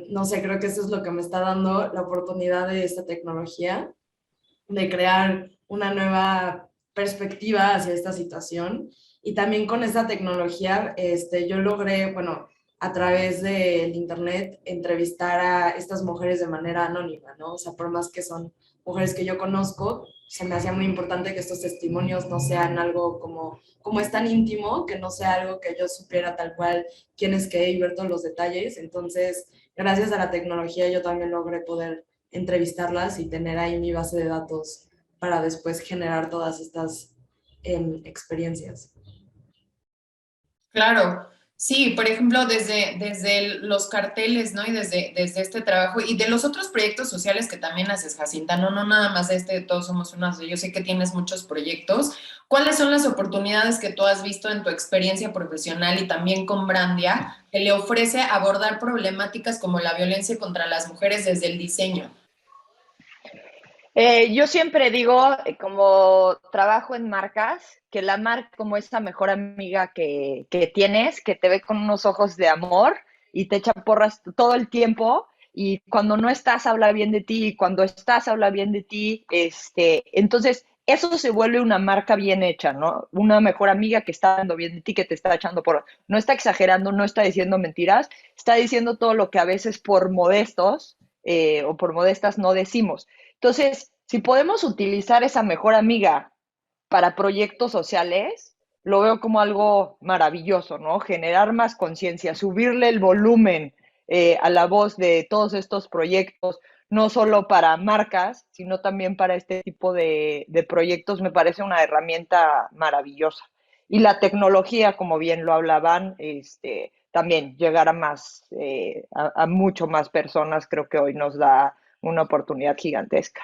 No sé, creo que eso es lo que me está dando la oportunidad de esta tecnología, de crear una nueva perspectiva hacia esta situación. Y también con esta tecnología, yo logré, bueno, a través del internet, entrevistar a estas mujeres de manera anónima, ¿no? O sea, por más que son mujeres que yo conozco, se me hacía muy importante que estos testimonios no sean algo como es tan íntimo, que no sea algo que yo supiera tal cual quién es qué y ver todos los detalles. Entonces, gracias a la tecnología yo también logré poder entrevistarlas y tener ahí mi base de datos para después generar todas estas experiencias. Claro, sí, por ejemplo, desde los carteles, ¿no? Y desde este trabajo y de los otros proyectos sociales que también haces, Jacinta, no nada más de Todos Somos Una, yo sé que tienes muchos proyectos. ¿Cuáles son las oportunidades que tú has visto en tu experiencia profesional y también con Brandia que le ofrece abordar problemáticas como la violencia contra las mujeres desde el diseño? Yo siempre digo, como trabajo en marcas, que la marca como esa mejor amiga que tienes, que te ve con unos ojos de amor y te echa porras todo el tiempo y cuando no estás habla bien de ti y cuando estás habla bien de ti, entonces eso se vuelve una marca bien hecha, ¿no? Una mejor amiga que está dando bien de ti, que te está echando porras. No está exagerando, no está diciendo mentiras, está diciendo todo lo que a veces por modestos o por modestas no decimos. Entonces, si podemos utilizar esa mejor amiga para proyectos sociales, lo veo como algo maravilloso, ¿no? Generar más conciencia, subirle el volumen a la voz de todos estos proyectos, no solo para marcas, sino también para este tipo de proyectos, me parece una herramienta maravillosa. Y la tecnología, como bien lo hablaban, también llegar a más, a mucho más personas, creo que hoy nos da una oportunidad gigantesca.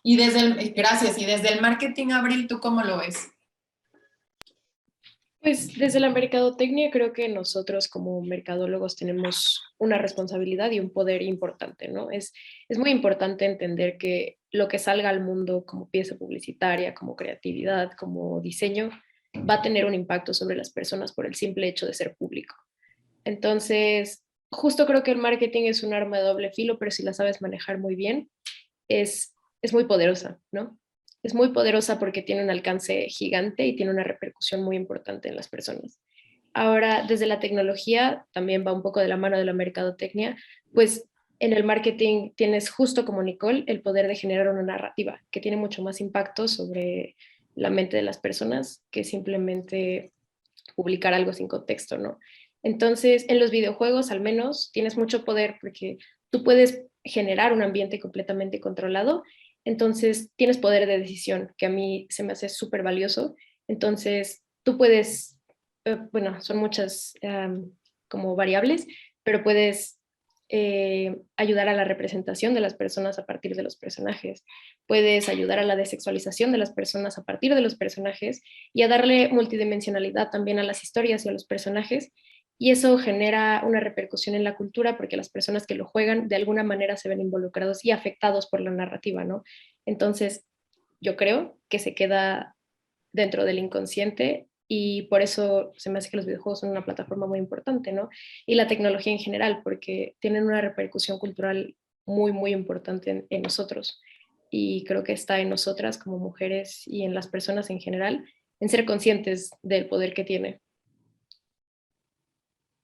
Y gracias, y desde el marketing, Abril, ¿tú cómo lo ves? Pues desde la mercadotecnia creo que nosotros como mercadólogos tenemos una responsabilidad y un poder importante, ¿no? Es muy importante entender que lo que salga al mundo como pieza publicitaria, como creatividad, como diseño, va a tener un impacto sobre las personas por el simple hecho de ser público. Entonces, justo creo que el marketing es un arma de doble filo, pero si la sabes manejar muy bien, es muy poderosa, ¿no? Es muy poderosa porque tiene un alcance gigante y tiene una repercusión muy importante en las personas. Ahora, desde la tecnología, también va un poco de la mano de la mercadotecnia, pues en el marketing tienes justo como Nicole el poder de generar una narrativa que tiene mucho más impacto sobre la mente de las personas que simplemente publicar algo sin contexto, ¿no? Entonces, en los videojuegos al menos tienes mucho poder porque tú puedes generar un ambiente completamente controlado, entonces tienes poder de decisión, que a mí se me hace súper valioso. Entonces, tú puedes, bueno, son muchas como variables, pero puedes ayudar a la representación de las personas a partir de los personajes, puedes ayudar a la desexualización de las personas a partir de los personajes y a darle multidimensionalidad también a las historias y a los personajes. Y eso genera una repercusión en la cultura porque las personas que lo juegan de alguna manera se ven involucrados y afectados por la narrativa, ¿no? Entonces, yo creo que se queda dentro del inconsciente y por eso se me hace que los videojuegos son una plataforma muy importante, ¿no? Y la tecnología en general, porque tienen una repercusión cultural muy, muy importante en nosotros. Y creo que está en nosotras como mujeres y en las personas en general en ser conscientes del poder que tiene.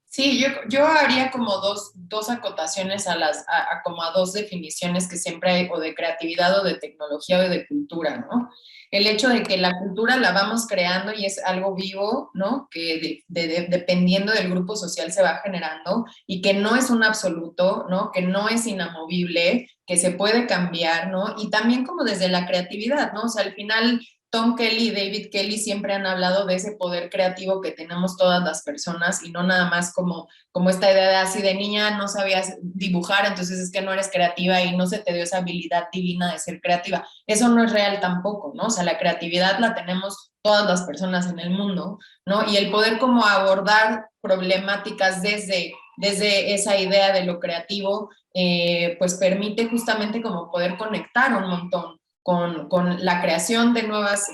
Sí, yo haría como dos acotaciones como a dos definiciones que siempre hay, o de creatividad o de tecnología o de cultura, ¿no? El hecho de que la cultura la vamos creando y es algo vivo, ¿no? Que dependiendo del grupo social se va generando y que no es un absoluto, ¿no? Que no es inamovible, que se puede cambiar, ¿no? Y también como desde la creatividad, ¿no? O sea, al final Tom Kelly y David Kelly siempre han hablado de ese poder creativo que tenemos todas las personas y no nada más como esta idea de así de niña no sabías dibujar, entonces es que no eres creativa y no se te dio esa habilidad divina de ser creativa. Eso no es real tampoco, ¿no? O sea, la creatividad la tenemos todas las personas en el mundo, ¿no? Y el poder como abordar problemáticas desde esa idea de lo creativo, pues permite justamente como poder conectar un montón con la creación de nuevas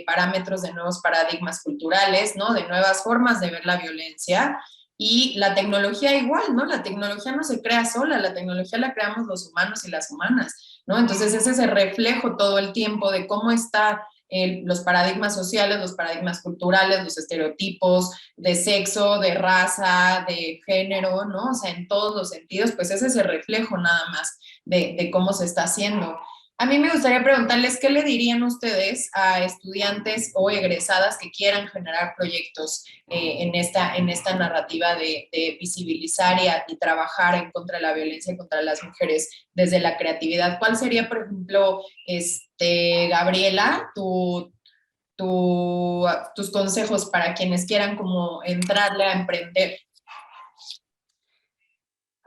parámetros, de nuevos paradigmas culturales, ¿no? De nuevas formas de ver la violencia Y la tecnología igual, ¿no? La tecnología no se crea sola, la tecnología la creamos los humanos y las humanas, ¿no? Entonces ese es el reflejo todo el tiempo de cómo está los paradigmas sociales, los paradigmas culturales, los estereotipos de sexo, de raza, de género, ¿no? O sea, en todos los sentidos, pues ese es el reflejo nada más de cómo se está haciendo. A mí me gustaría preguntarles qué le dirían ustedes a estudiantes o egresadas que quieran generar proyectos en esta narrativa de visibilizar y trabajar en contra de la violencia contra las mujeres desde la creatividad. ¿Cuál sería, por ejemplo, Gabriela, tus consejos para quienes quieran como entrarle a emprender?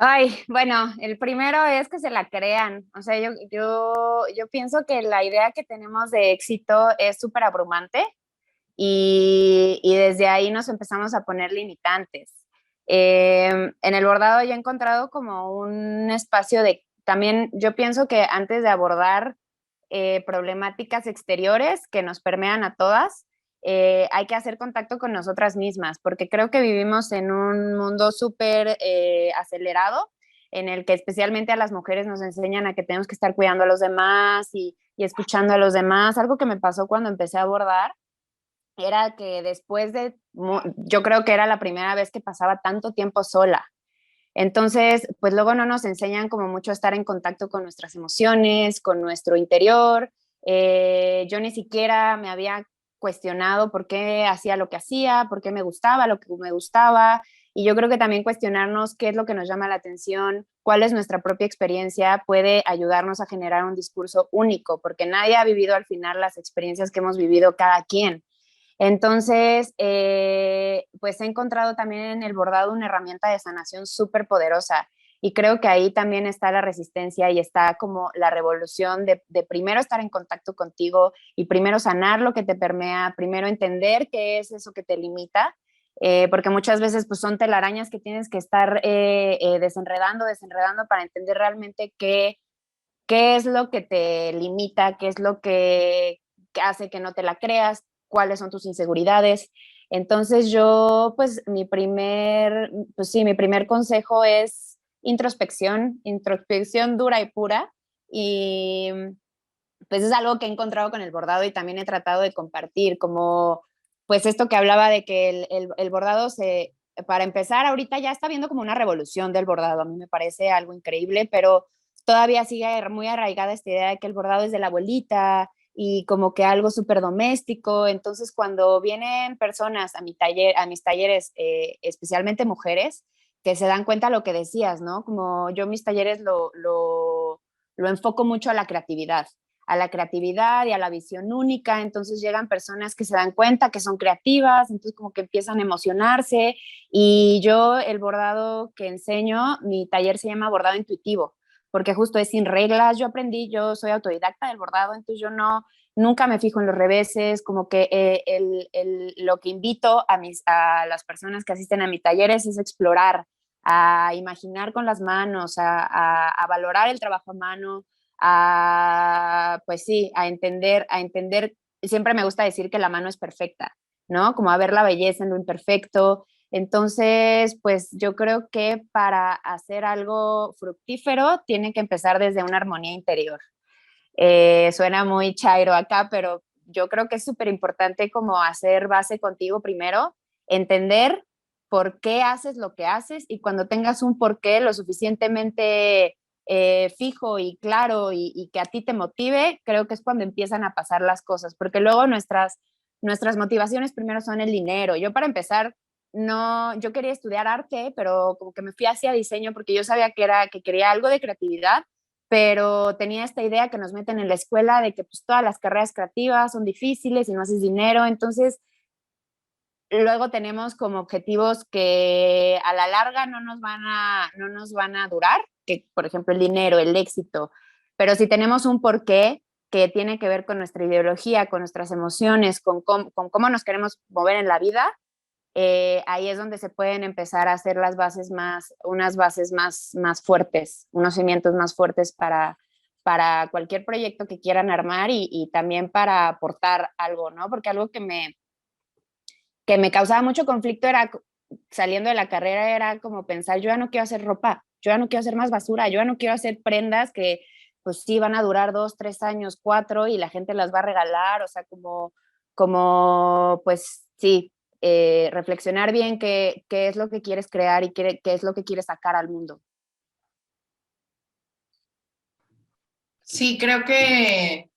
Ay, bueno, el primero es que se la crean. O sea, yo pienso que la idea que tenemos de éxito es súper abrumante y desde ahí nos empezamos a poner limitantes. En el bordado yo he encontrado como un espacio de, también yo pienso que antes de abordar problemáticas exteriores que nos permean a todas, hay que hacer contacto con nosotras mismas, porque creo que vivimos en un mundo súper acelerado, en el que especialmente a las mujeres nos enseñan a que tenemos que estar cuidando a los demás y escuchando a los demás. Algo que me pasó cuando empecé a bordar era que después de, yo creo que era la primera vez que pasaba tanto tiempo sola. Entonces, pues luego no nos enseñan como mucho a estar en contacto con nuestras emociones, con nuestro interior. Yo ni siquiera me había cuestionado por qué hacía lo que hacía, por qué me gustaba lo que me gustaba. Y yo creo que también cuestionarnos qué es lo que nos llama la atención, cuál es nuestra propia experiencia, puede ayudarnos a generar un discurso único, porque nadie ha vivido al final las experiencias que hemos vivido cada quien. Entonces, pues he encontrado también en el bordado una herramienta de sanación súper poderosa y creo que ahí también está la resistencia y está como la revolución de primero estar en contacto contigo y primero sanar lo que te permea, primero entender qué es eso que te limita, porque muchas veces pues son telarañas que tienes que estar desenredando para entender realmente qué es lo que te limita, qué es lo que hace que no te la creas, cuáles son tus inseguridades. Entonces yo, pues mi primer consejo es introspección dura y pura. Y pues es algo que he encontrado con el bordado y también he tratado de compartir, como pues esto que hablaba de que el bordado para empezar, ahorita ya está viendo como una revolución del bordado. A mí me parece algo increíble, pero todavía sigue muy arraigada esta idea de que el bordado es de la abuelita y como que algo súper doméstico. Entonces, cuando vienen personas a mis talleres, especialmente mujeres, que se dan cuenta lo que decías, ¿no? Como yo mis talleres lo enfoco mucho a la creatividad y a la visión única. Entonces llegan personas que se dan cuenta que son creativas, entonces como que empiezan a emocionarse. Y yo el bordado que enseño, mi taller se llama bordado intuitivo, porque justo es sin reglas. Yo soy autodidacta del bordado, entonces yo nunca me fijo en los reveses, como que lo que invito a las personas que asisten a mis talleres es explorar, a imaginar con las manos, a valorar el trabajo a mano, pues sí, a entender, siempre me gusta decir que la mano es perfecta, ¿no? Como a ver la belleza en lo imperfecto. Entonces, pues yo creo que para hacer algo fructífero tiene que empezar desde una armonía interior. Suena muy chairo acá, pero yo creo que es súper importante como hacer base contigo primero, entender por qué haces lo que haces y cuando tengas un por qué lo suficientemente fijo y claro y que a ti te motive, creo que es cuando empiezan a pasar las cosas, porque luego nuestras motivaciones primero son el dinero. Yo para empezar, no, yo quería estudiar arte, pero como que me fui hacia diseño porque yo sabía que quería algo de creatividad, pero tenía esta idea que nos meten en la escuela de que pues todas las carreras creativas son difíciles y no haces dinero. Entonces luego tenemos como objetivos que a la larga no nos van a durar, que por ejemplo el dinero, el éxito, pero si tenemos un porqué que tiene que ver con nuestra ideología, con nuestras emociones, con cómo nos queremos mover en la vida, ahí es donde se pueden empezar a hacer unas bases más fuertes, unos cimientos más fuertes para cualquier proyecto que quieran armar y también para aportar algo, ¿no? Porque algo que me causaba mucho conflicto era saliendo de la carrera era como pensar, yo ya no quiero hacer ropa, yo ya no quiero hacer más basura, yo ya no quiero hacer prendas que pues sí van a durar 2, 3 años, 4 y la gente las va a regalar, o sea, como pues sí, reflexionar bien qué es lo que quieres crear y qué es lo que quieres sacar al mundo. Sí, creo que,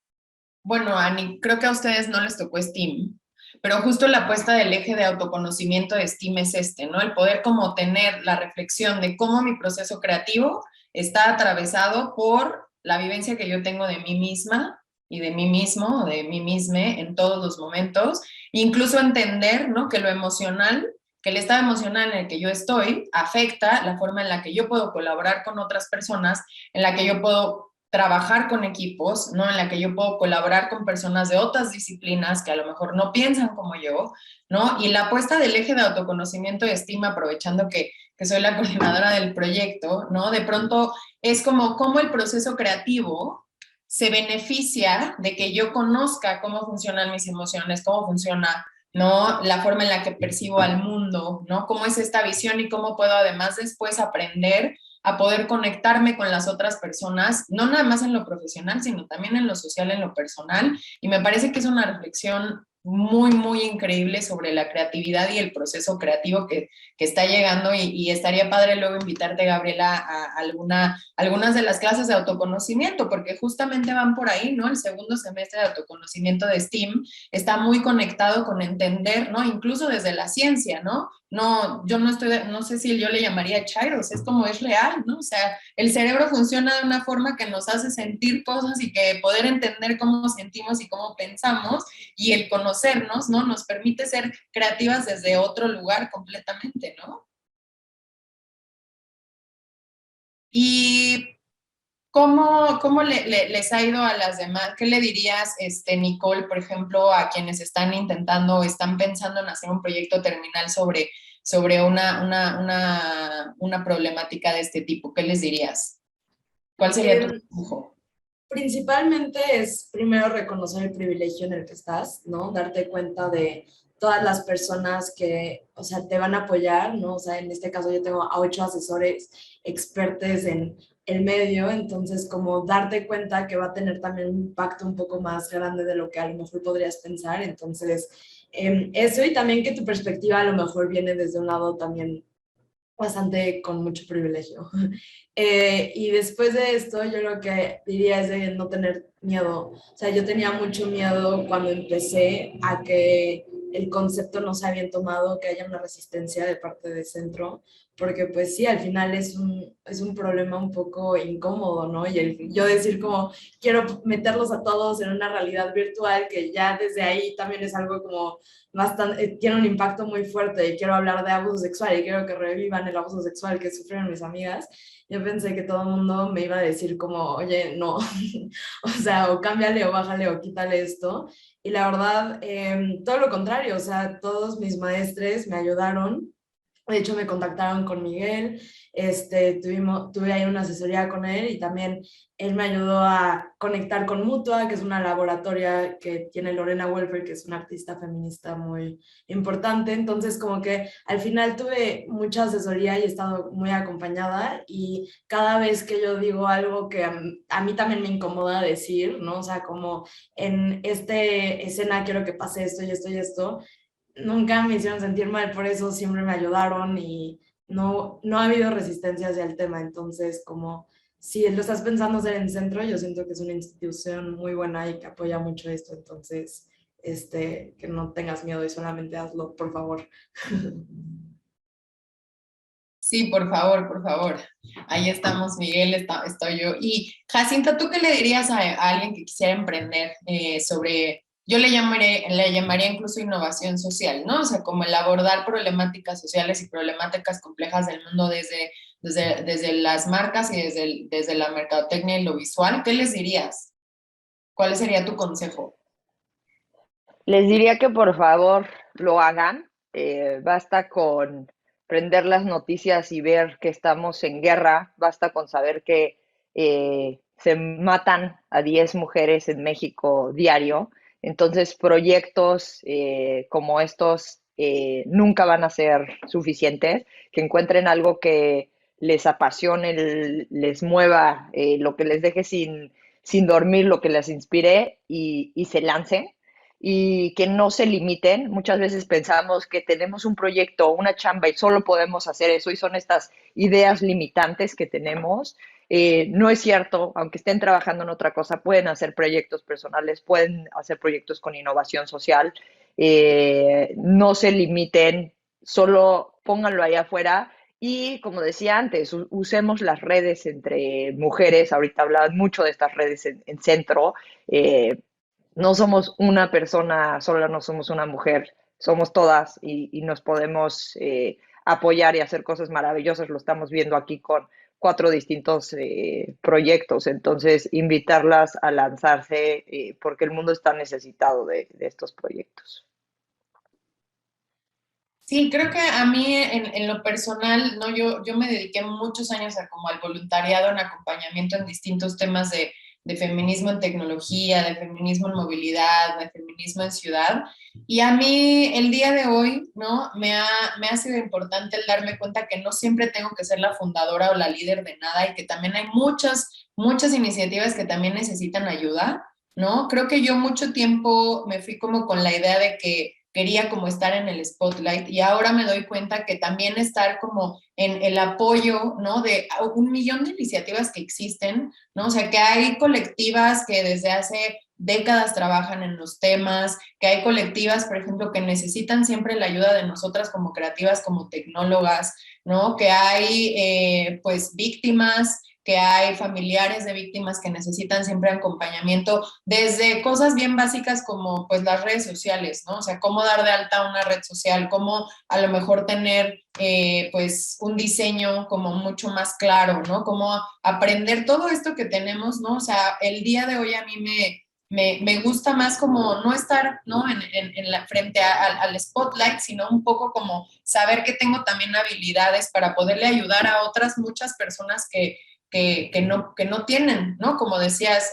bueno, Ani, creo que a ustedes no les tocó STEAM, pero justo la apuesta del eje de autoconocimiento de STEAM es este, ¿no? El poder como tener la reflexión de cómo mi proceso creativo está atravesado por la vivencia que yo tengo de mí misma y de mí mismo, o de mí misma en todos los momentos, incluso entender, ¿no? Que lo emocional, que el estado emocional en el que yo estoy afecta la forma en la que yo puedo colaborar con otras personas, en la que yo puedo trabajar con equipos, ¿no? En la que yo puedo colaborar con personas de otras disciplinas que a lo mejor no piensan como yo, ¿no? Y la apuesta del eje de autoconocimiento y estima, aprovechando que soy la coordinadora del proyecto, ¿no? De pronto es como cómo el proceso creativo se beneficia de que yo conozca cómo funcionan mis emociones, cómo funciona, ¿no? La forma en la que percibo al mundo, ¿no? Cómo es esta visión y cómo puedo además después aprender a poder conectarme con las otras personas, no nada más en lo profesional, sino también en lo social, en lo personal. Y me parece que es una reflexión muy, muy increíble sobre la creatividad y el proceso creativo que está llegando y estaría padre luego invitarte, Gabriela, a algunas de las clases de autoconocimiento, porque justamente van por ahí, ¿no? El segundo semestre de autoconocimiento de STEAM está muy conectado con entender, ¿no? Incluso desde la ciencia, ¿no? No, yo no estoy, no sé si yo le llamaría Chairos, es como es real, ¿no? O sea, el cerebro funciona de una forma que nos hace sentir cosas y que poder entender cómo sentimos y cómo pensamos y el conocernos, ¿no? Nos permite ser creativas desde otro lugar completamente, ¿no? Y ¿cómo les ha ido a las demás? ¿Qué le dirías, Nicole, por ejemplo, a quienes están intentando o están pensando en hacer un proyecto terminal sobre una problemática de este tipo? ¿Qué les dirías? ¿Cuál sería tu consejo? Principalmente es primero reconocer el privilegio en el que estás, ¿no? Darte cuenta de todas las personas que, o sea, te van a apoyar, ¿no? O sea, en este caso yo tengo a 8 asesores expertos en el medio, entonces como darte cuenta que va a tener también un impacto un poco más grande de lo que a lo mejor podrías pensar, entonces eso y también que tu perspectiva a lo mejor viene desde un lado también bastante con mucho privilegio. Y después de esto, yo lo que diría es de no tener miedo. O sea, yo tenía mucho miedo cuando empecé a que el concepto no se había tomado, que haya una resistencia de parte del centro, porque pues sí, al final es un problema un poco incómodo, ¿no? Y yo decir como, quiero meterlos a todos en una realidad virtual, que ya desde ahí también es algo como bastante, tiene un impacto muy fuerte y quiero hablar de abuso sexual y quiero que revivan el abuso sexual que sufrieron mis amigas. Yo pensé que todo el mundo me iba a decir como, oye, no, o sea, o cámbiale o bájale o quítale esto. Y la verdad, todo lo contrario, o sea, todos mis maestres me ayudaron. De hecho, me contactaron con Miguel, tuve ahí una asesoría con él y también él me ayudó a conectar con Mutua, que es una laboratoria que tiene Lorena Welfer, que es una artista feminista muy importante. Entonces, como que al final tuve mucha asesoría y he estado muy acompañada y cada vez que yo digo algo que a mí también me incomoda decir, ¿no? O sea, como en este escena quiero que pase esto y esto y esto, nunca me hicieron sentir mal, por eso siempre me ayudaron y no ha habido resistencia hacia el tema. Entonces, como si lo estás pensando hacer en centro, yo siento que es una institución muy buena y que apoya mucho esto. Entonces, que no tengas miedo y solamente hazlo, por favor. Sí, por favor, por favor. Ahí estamos, Miguel, estoy yo. Y Jacinta, ¿tú qué le dirías a alguien que quisiera emprender sobre, yo le llamaría incluso innovación social, ¿no? O sea, como el abordar problemáticas sociales y problemáticas complejas del mundo desde las marcas y desde la mercadotecnia y lo visual. ¿Qué les dirías? ¿Cuál sería tu consejo? Les diría que por favor lo hagan. Basta con prender las noticias y ver que estamos en guerra. Basta con saber que se matan a 10 mujeres en México diario. Entonces, proyectos como estos nunca van a ser suficientes, que encuentren algo que les apasione, les mueva, lo que les deje sin dormir, lo que les inspire y se lancen y que no se limiten. Muchas veces pensamos que tenemos un proyecto o una chamba y solo podemos hacer eso y son estas ideas limitantes que tenemos. No es cierto, aunque estén trabajando en otra cosa, pueden hacer proyectos personales, pueden hacer proyectos con innovación social. No se limiten, solo pónganlo ahí afuera y como decía antes, usemos las redes entre mujeres. Ahorita hablaban mucho de estas redes en centro. No somos una persona sola, no somos una mujer, somos todas y nos podemos apoyar y hacer cosas maravillosas. Lo estamos viendo aquí con 4 distintos proyectos. Entonces, invitarlas a lanzarse porque el mundo está necesitado de estos proyectos. Sí, creo que a mí en lo personal, ¿no? Yo me dediqué muchos años a como al voluntariado en acompañamiento en distintos temas de feminismo en tecnología, de feminismo en movilidad, de feminismo en ciudad. Y a mí el día de hoy, ¿no? Me ha sido importante el darme cuenta que no siempre tengo que ser la fundadora o la líder de nada y que también hay muchas iniciativas que también necesitan ayuda, ¿no? Creo que yo mucho tiempo me fui como con la idea de que quería como estar en el spotlight y ahora me doy cuenta que también estar como en el apoyo, ¿no? De un millón de iniciativas que existen, ¿no? O sea, que hay colectivas que desde hace décadas trabajan en los temas, que hay colectivas, por ejemplo, que necesitan siempre la ayuda de nosotras como creativas, como tecnólogas, ¿no? Que hay, pues, víctimas, que hay familiares de víctimas que necesitan siempre acompañamiento, desde cosas bien básicas como pues las redes sociales, ¿no? O sea, cómo dar de alta una red social, cómo a lo mejor tener pues un diseño como mucho más claro, ¿no? Cómo aprender todo esto que tenemos, ¿no? O sea, el día de hoy a mí me gusta más como no estar, ¿no? En la, frente al spotlight, sino un poco como saber que tengo también habilidades para poderle ayudar a otras muchas personas que no tienen, ¿no? Como decías,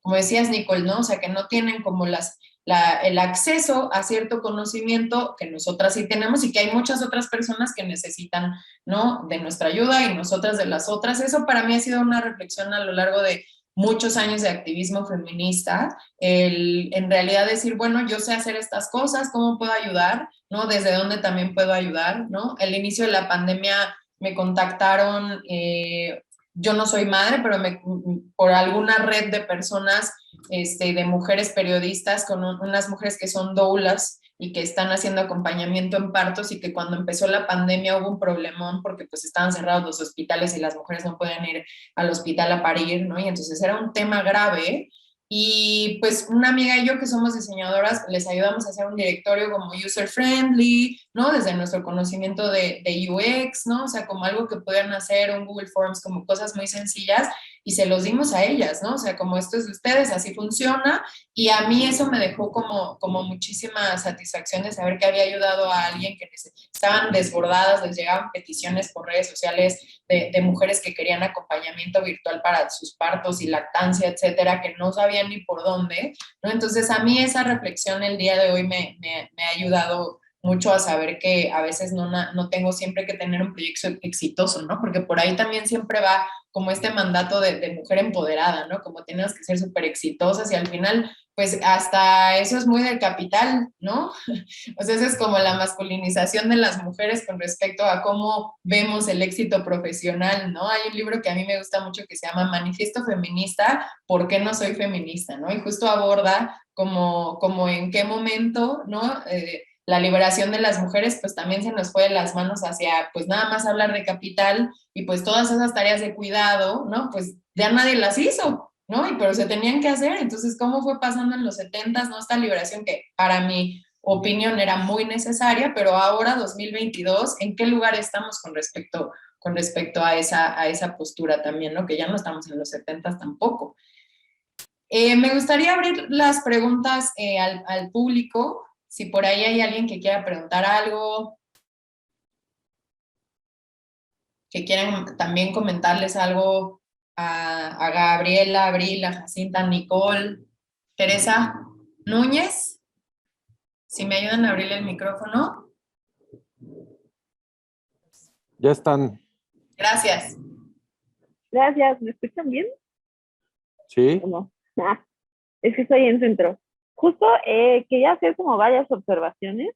Nicole, ¿no? O sea, que no tienen como el acceso a cierto conocimiento que nosotras sí tenemos y que hay muchas otras personas que necesitan, ¿no? De nuestra ayuda y nosotras de las otras. Eso para mí ha sido una reflexión a lo largo de muchos años de activismo feminista, en realidad decir, bueno, yo sé hacer estas cosas, ¿cómo puedo ayudar? ¿No? ¿Desde dónde también puedo ayudar? ¿No? El inicio de la pandemia me contactaron, yo no soy madre, pero por alguna red de personas, de mujeres periodistas, con unas mujeres que son doulas y que están haciendo acompañamiento en partos y que cuando empezó la pandemia hubo un problemón porque pues estaban cerrados los hospitales y las mujeres no podían ir al hospital a parir, ¿no? Y entonces era un tema grave. Y pues una amiga y yo que somos diseñadoras, les ayudamos a hacer un directorio como user friendly, ¿no? Desde nuestro conocimiento de UX, ¿no? O sea, como algo que puedan hacer, un Google Forms, como cosas muy sencillas, y se los dimos a ellas, ¿no? O sea, como esto es de ustedes, así funciona, y a mí eso me dejó como muchísima satisfacción de saber que había ayudado a alguien que estaban desbordadas, les llegaban peticiones por redes sociales de mujeres que querían acompañamiento virtual para sus partos y lactancia, etcétera, que no sabían ni por dónde, ¿no? Entonces, a mí esa reflexión el día de hoy me ha ayudado mucho a saber que a veces no tengo siempre que tener un proyecto exitoso, ¿no? Porque por ahí también siempre va como este mandato de mujer empoderada, ¿no? Como tenemos que ser súper exitosas y al final, pues hasta eso es muy del capital, ¿no? O sea, esa es como la masculinización de las mujeres con respecto a cómo vemos el éxito profesional, ¿no? Hay un libro que a mí me gusta mucho que se llama Manifiesto Feminista, ¿por qué no soy feminista?, ¿no? Y justo aborda como en qué momento, ¿no? La liberación de las mujeres, pues también se nos fue de las manos hacia, pues nada más hablar de capital y pues todas esas tareas de cuidado, ¿no? Pues ya nadie las hizo, ¿no? Pero se tenían que hacer. Entonces, ¿cómo fue pasando en los 70s, ¿no? Esta liberación que para mi opinión era muy necesaria, pero ahora, 2022, ¿en qué lugar estamos con respecto a esa postura también, ¿no? Que ya no estamos en los 70s tampoco. Me gustaría abrir las preguntas al público. Si por ahí hay alguien que quiera preguntar algo, que quieran también comentarles algo a Gabriela, Abril, a Jacinta, Nicole, Teresa Núñez, si me ayudan a abrir el micrófono. Ya están. Gracias. Gracias, ¿me escuchan bien? ¿Sí? ¿O no? Ah, es que estoy en centro. Justo quería hacer como varias observaciones.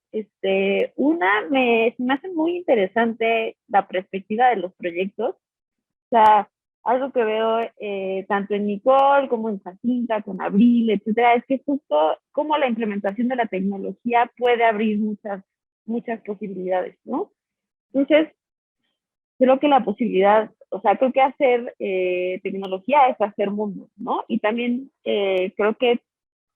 Una, se me hace muy interesante la perspectiva de los proyectos. O sea, algo que veo tanto en Nicole como en Jacinta, con Abril, etcétera, es que justo como la implementación de la tecnología puede abrir muchas posibilidades, ¿no? Entonces, creo que la posibilidad, o sea, creo que hacer tecnología es hacer mundo, ¿no? Y también creo que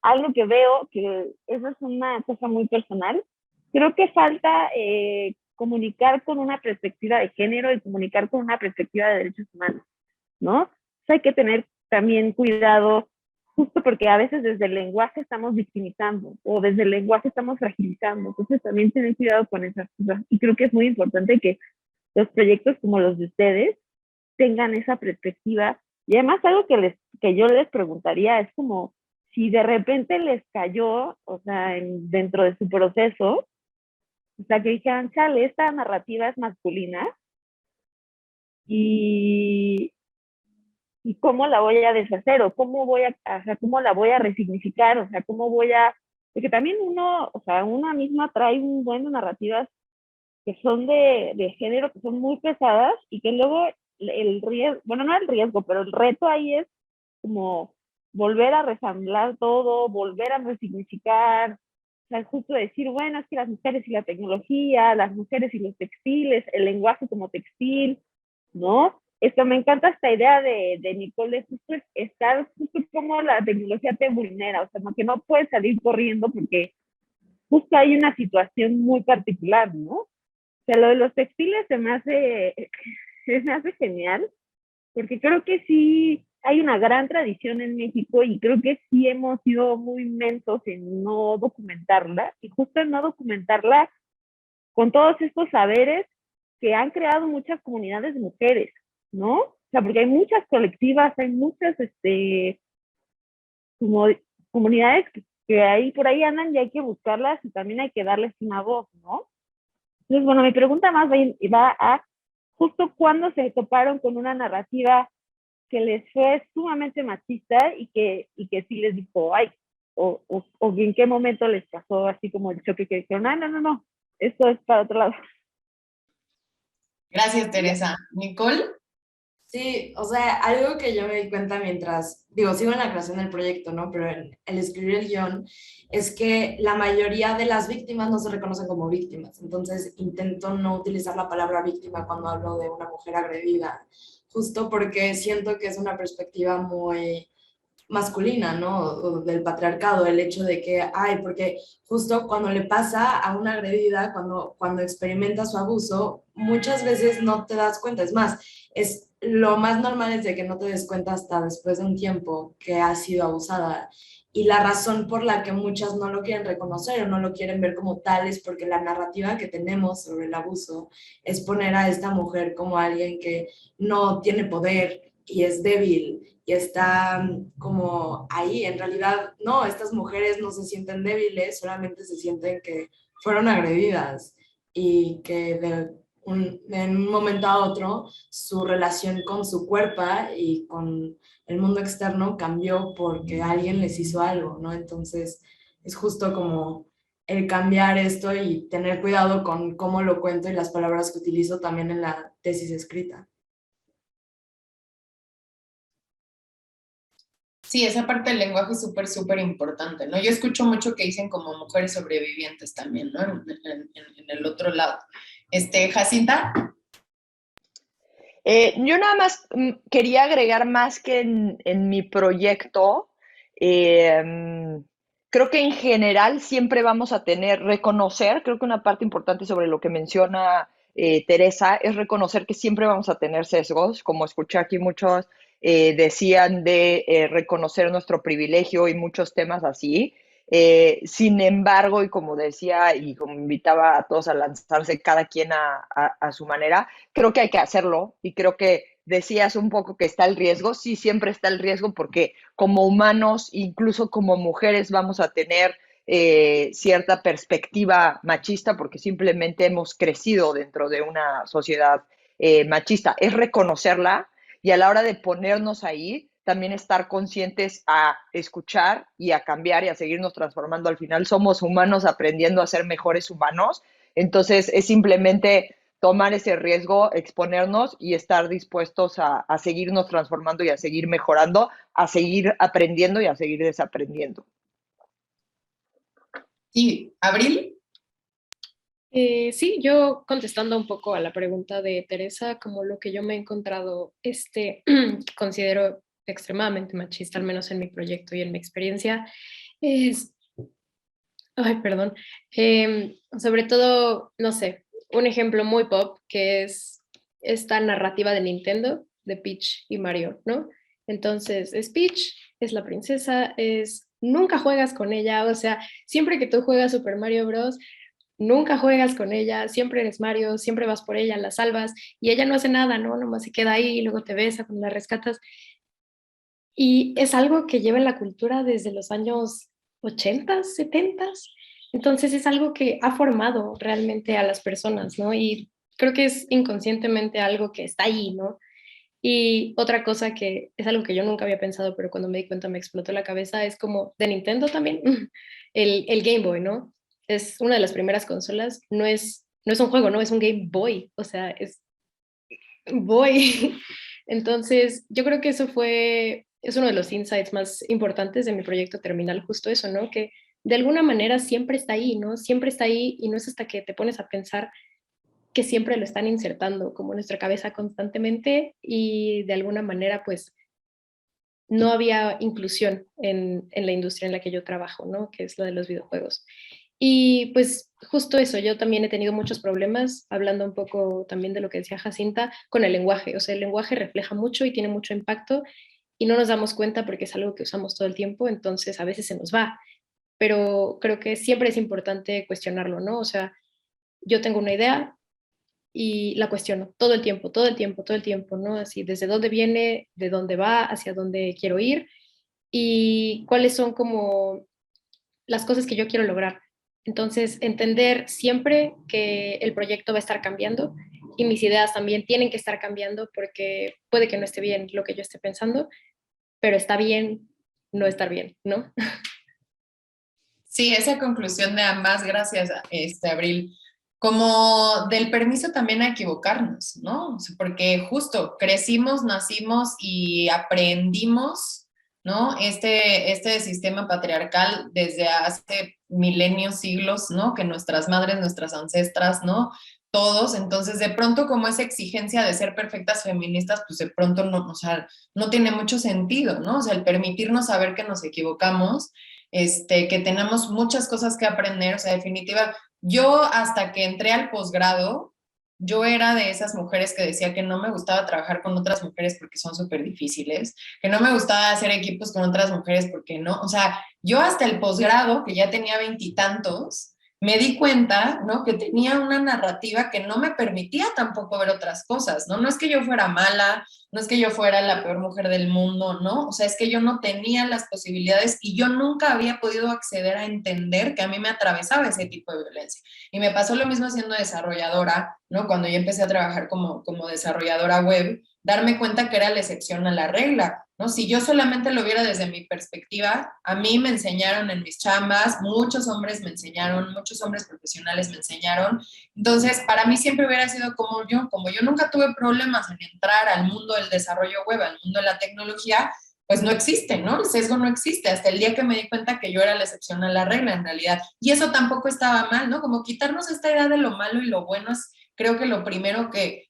algo que veo, que eso es una cosa muy personal, creo que falta comunicar con una perspectiva de género y comunicar con una perspectiva de derechos humanos, ¿no? O sea, hay que tener también cuidado, justo porque a veces desde el lenguaje estamos victimizando o desde el lenguaje estamos fragilizando, entonces también tener cuidado con esas cosas. Y creo que es muy importante que los proyectos como los de ustedes tengan esa perspectiva. Y además algo que yo les preguntaría es como si de repente les cayó, o sea, dentro de su proceso, o sea, que dijeran, chale, esta narrativa es masculina y, y cómo la voy a deshacer o o sea, cómo la voy a resignificar, o sea, porque también uno, o sea, uno mismo trae un buen de narrativas que son de género, que son muy pesadas y que luego el riesgo, bueno, no el riesgo, pero el reto ahí es como volver a resamblar todo, volver a resignificar, o sea, justo decir, bueno, es que las mujeres y la tecnología, las mujeres y los textiles, el lenguaje como textil, ¿no? Esto me encanta esta idea de Nicole, de justo estar, justo como la tecnología te vulnera, o sea, que no puedes salir corriendo porque justo hay una situación muy particular, ¿no? O sea, lo de los textiles se me hace genial, porque creo que sí hay una gran tradición en México y creo que sí hemos sido muy mensos en no documentarla y justo en no documentarla con todos estos saberes que han creado muchas comunidades de mujeres, ¿no? O sea, porque hay muchas colectivas, hay muchas como, comunidades que ahí por ahí andan y hay que buscarlas y también hay que darles una voz, ¿no? Entonces, bueno, mi pregunta más va a justo cuándo se toparon con una narrativa que les fue sumamente machista y que sí les dijo, ay, o en qué momento les pasó así como el choque que dijeron, no, esto es para otro lado. Gracias, Teresa. Nicole. Sí, o sea, algo que yo me di cuenta mientras, digo, sigo en la creación del proyecto, ¿no? Pero en el escribir el guión, es que la mayoría de las víctimas no se reconocen como víctimas. Entonces, intento no utilizar la palabra víctima cuando hablo de una mujer agredida, justo porque siento que es una perspectiva muy masculina, ¿no? O del patriarcado, el hecho de que, ay, porque justo cuando le pasa a una agredida, cuando experimenta su abuso, muchas veces no te das cuenta. Es más, lo más normal es de que no te des cuenta hasta después de un tiempo que has sido abusada. Y la razón por la que muchas no lo quieren reconocer o no lo quieren ver como tal es porque la narrativa que tenemos sobre el abuso es poner a esta mujer como alguien que no tiene poder y es débil y está como ahí. En realidad, no, estas mujeres no se sienten débiles, solamente se sienten que fueron agredidas y que de un momento a otro su relación con su cuerpo y con el mundo externo cambió porque alguien les hizo algo, ¿no? Entonces, es justo como el cambiar esto y tener cuidado con cómo lo cuento y las palabras que utilizo también en la tesis escrita. Sí, esa parte del lenguaje es súper importante, ¿no? Yo escucho mucho que dicen como mujeres sobrevivientes también, ¿no? En el otro lado. Jacinta. Yo nada más quería agregar más que en mi proyecto, creo que en general siempre vamos a reconocer, creo que una parte importante sobre lo que menciona Teresa es reconocer que siempre vamos a tener sesgos, como escuché aquí muchos decían de reconocer nuestro privilegio y muchos temas así. Sin embargo, y como decía y como invitaba a todos a lanzarse cada quien a su manera, creo que hay que hacerlo y creo que decías un poco que está el riesgo, sí, siempre está el riesgo porque como humanos, incluso como mujeres, vamos a tener cierta perspectiva machista porque simplemente hemos crecido dentro de una sociedad machista, es reconocerla y a la hora de ponernos ahí, también estar conscientes a escuchar y a cambiar y a seguirnos transformando. Al final somos humanos aprendiendo a ser mejores humanos, entonces es simplemente tomar ese riesgo, exponernos y estar dispuestos a seguirnos transformando y a seguir mejorando, a seguir aprendiendo y a seguir desaprendiendo. Sí, Abril. Sí, yo contestando un poco a la pregunta de Teresa, como lo que yo me he encontrado, considero extremadamente machista, al menos en mi proyecto y en mi experiencia, es, ay, perdón, sobre todo, no sé, un ejemplo muy pop que es esta narrativa de Nintendo, de Peach y Mario, ¿no? Entonces, es Peach, es la princesa, nunca juegas con ella, o sea, siempre que tú juegas Super Mario Bros., nunca juegas con ella, siempre eres Mario, siempre vas por ella, la salvas, y ella no hace nada, ¿no? Nomás se queda ahí y luego te besa cuando la rescatas. Y es algo que lleva en la cultura desde los años 80, 70. Entonces es algo que ha formado realmente a las personas, ¿no? Y creo que es inconscientemente algo que está ahí, ¿no? Y otra cosa que es algo que yo nunca había pensado, pero cuando me di cuenta me explotó la cabeza, es como de Nintendo también, el Game Boy, ¿no? Es una de las primeras consolas, no es un juego, ¿no? Es un Game Boy, o sea, es Boy. Entonces, yo creo que es uno de los insights más importantes de mi proyecto terminal, justo eso, ¿no? Que de alguna manera siempre está ahí, ¿no? Siempre está ahí y no es hasta que te pones a pensar que siempre lo están insertando como en nuestra cabeza constantemente y de alguna manera pues no había inclusión en la industria en la que yo trabajo, ¿no? Que es la de los videojuegos. Y pues justo eso, yo también he tenido muchos problemas, hablando un poco también de lo que decía Jacinta, con el lenguaje. O sea, el lenguaje refleja mucho y tiene mucho impacto y no nos damos cuenta porque es algo que usamos todo el tiempo, entonces a veces se nos va. Pero creo que siempre es importante cuestionarlo, ¿no? O sea, yo tengo una idea, y la cuestiono todo el tiempo, todo el tiempo, todo el tiempo, ¿no? Así, desde dónde viene, de dónde va, hacia dónde quiero ir y cuáles son como las cosas que yo quiero lograr. Entonces, entender siempre que el proyecto va a estar cambiando y mis ideas también tienen que estar cambiando porque puede que no esté bien lo que yo esté pensando, pero está bien no estar bien, ¿no? Sí, esa conclusión de ambas, gracias, Abril, como del permiso también a equivocarnos, ¿no? O sea, porque justo crecimos, nacimos y aprendimos, ¿no? Este sistema patriarcal desde hace milenios, siglos, ¿no? Que nuestras madres, nuestras ancestras, ¿no? Todos, entonces de pronto como esa exigencia de ser perfectas feministas, pues de pronto no, o sea, no tiene mucho sentido, ¿no? O sea, el permitirnos saber que nos equivocamos, que tenemos muchas cosas que aprender, o sea, definitiva, yo hasta que entré al posgrado, yo era de esas mujeres que decía que no me gustaba trabajar con otras mujeres porque son súper difíciles, que no me gustaba hacer equipos con otras mujeres porque no, o sea, yo hasta el posgrado, que ya tenía 20 y tantos, me di cuenta, ¿no? Que tenía una narrativa que no me permitía tampoco ver otras cosas, ¿no? No es que yo fuera mala, no es que yo fuera la peor mujer del mundo, ¿no? O sea, es que yo no tenía las posibilidades y yo nunca había podido acceder a entender que a mí me atravesaba ese tipo de violencia. Y me pasó lo mismo siendo desarrolladora, ¿no? Cuando yo empecé a trabajar como desarrolladora web, darme cuenta que era la excepción a la regla, ¿no? Si yo solamente lo viera desde mi perspectiva, a mí me enseñaron en mis chambas, muchos hombres me enseñaron, muchos hombres profesionales me enseñaron, entonces para mí siempre hubiera sido como yo nunca tuve problemas en entrar al mundo del desarrollo web, al mundo de la tecnología, pues no existe, ¿no? El sesgo no existe, hasta el día que me di cuenta que yo era la excepción a la regla en realidad, y eso tampoco estaba mal, ¿no? Como quitarnos esta idea de lo malo y lo bueno es, creo que lo primero que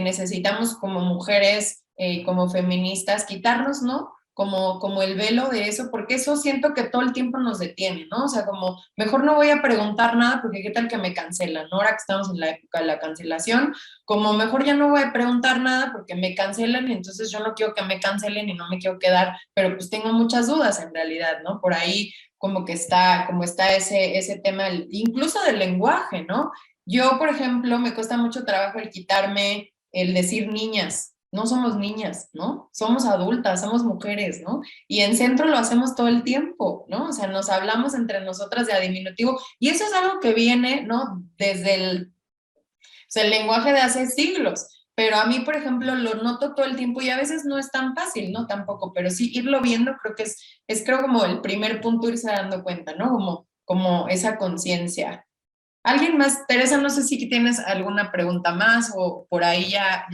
necesitamos como mujeres, como feministas, quitarnos, ¿no? Como el velo de eso, porque eso siento que todo el tiempo nos detiene, ¿no? O sea, como mejor no voy a preguntar nada porque qué tal que me cancelan, ¿no? Ahora que estamos en la época de la cancelación, como mejor ya no voy a preguntar nada porque me cancelan y entonces yo no quiero que me cancelen y no me quiero quedar, pero pues tengo muchas dudas en realidad, ¿no? Por ahí como está ese tema, incluso del lenguaje, ¿no? Yo, por ejemplo, me cuesta mucho trabajo el quitarme el decir niñas. No somos niñas, ¿no? Somos adultas, somos mujeres, ¿no? Y en centro lo hacemos todo el tiempo, ¿no? O sea, nos hablamos entre nosotras de a diminutivo. Y eso es algo que viene, ¿no? Desde el lenguaje de hace siglos. pero a mí, por ejemplo, lo noto todo el tiempo y a veces no es tan fácil, ¿no? Tampoco, pero sí irlo viendo creo que es creo como el primer punto irse dando cuenta, ¿no? Como esa conciencia. ¿Alguien más? Teresa, no sé si tienes alguna pregunta más o por ahí ya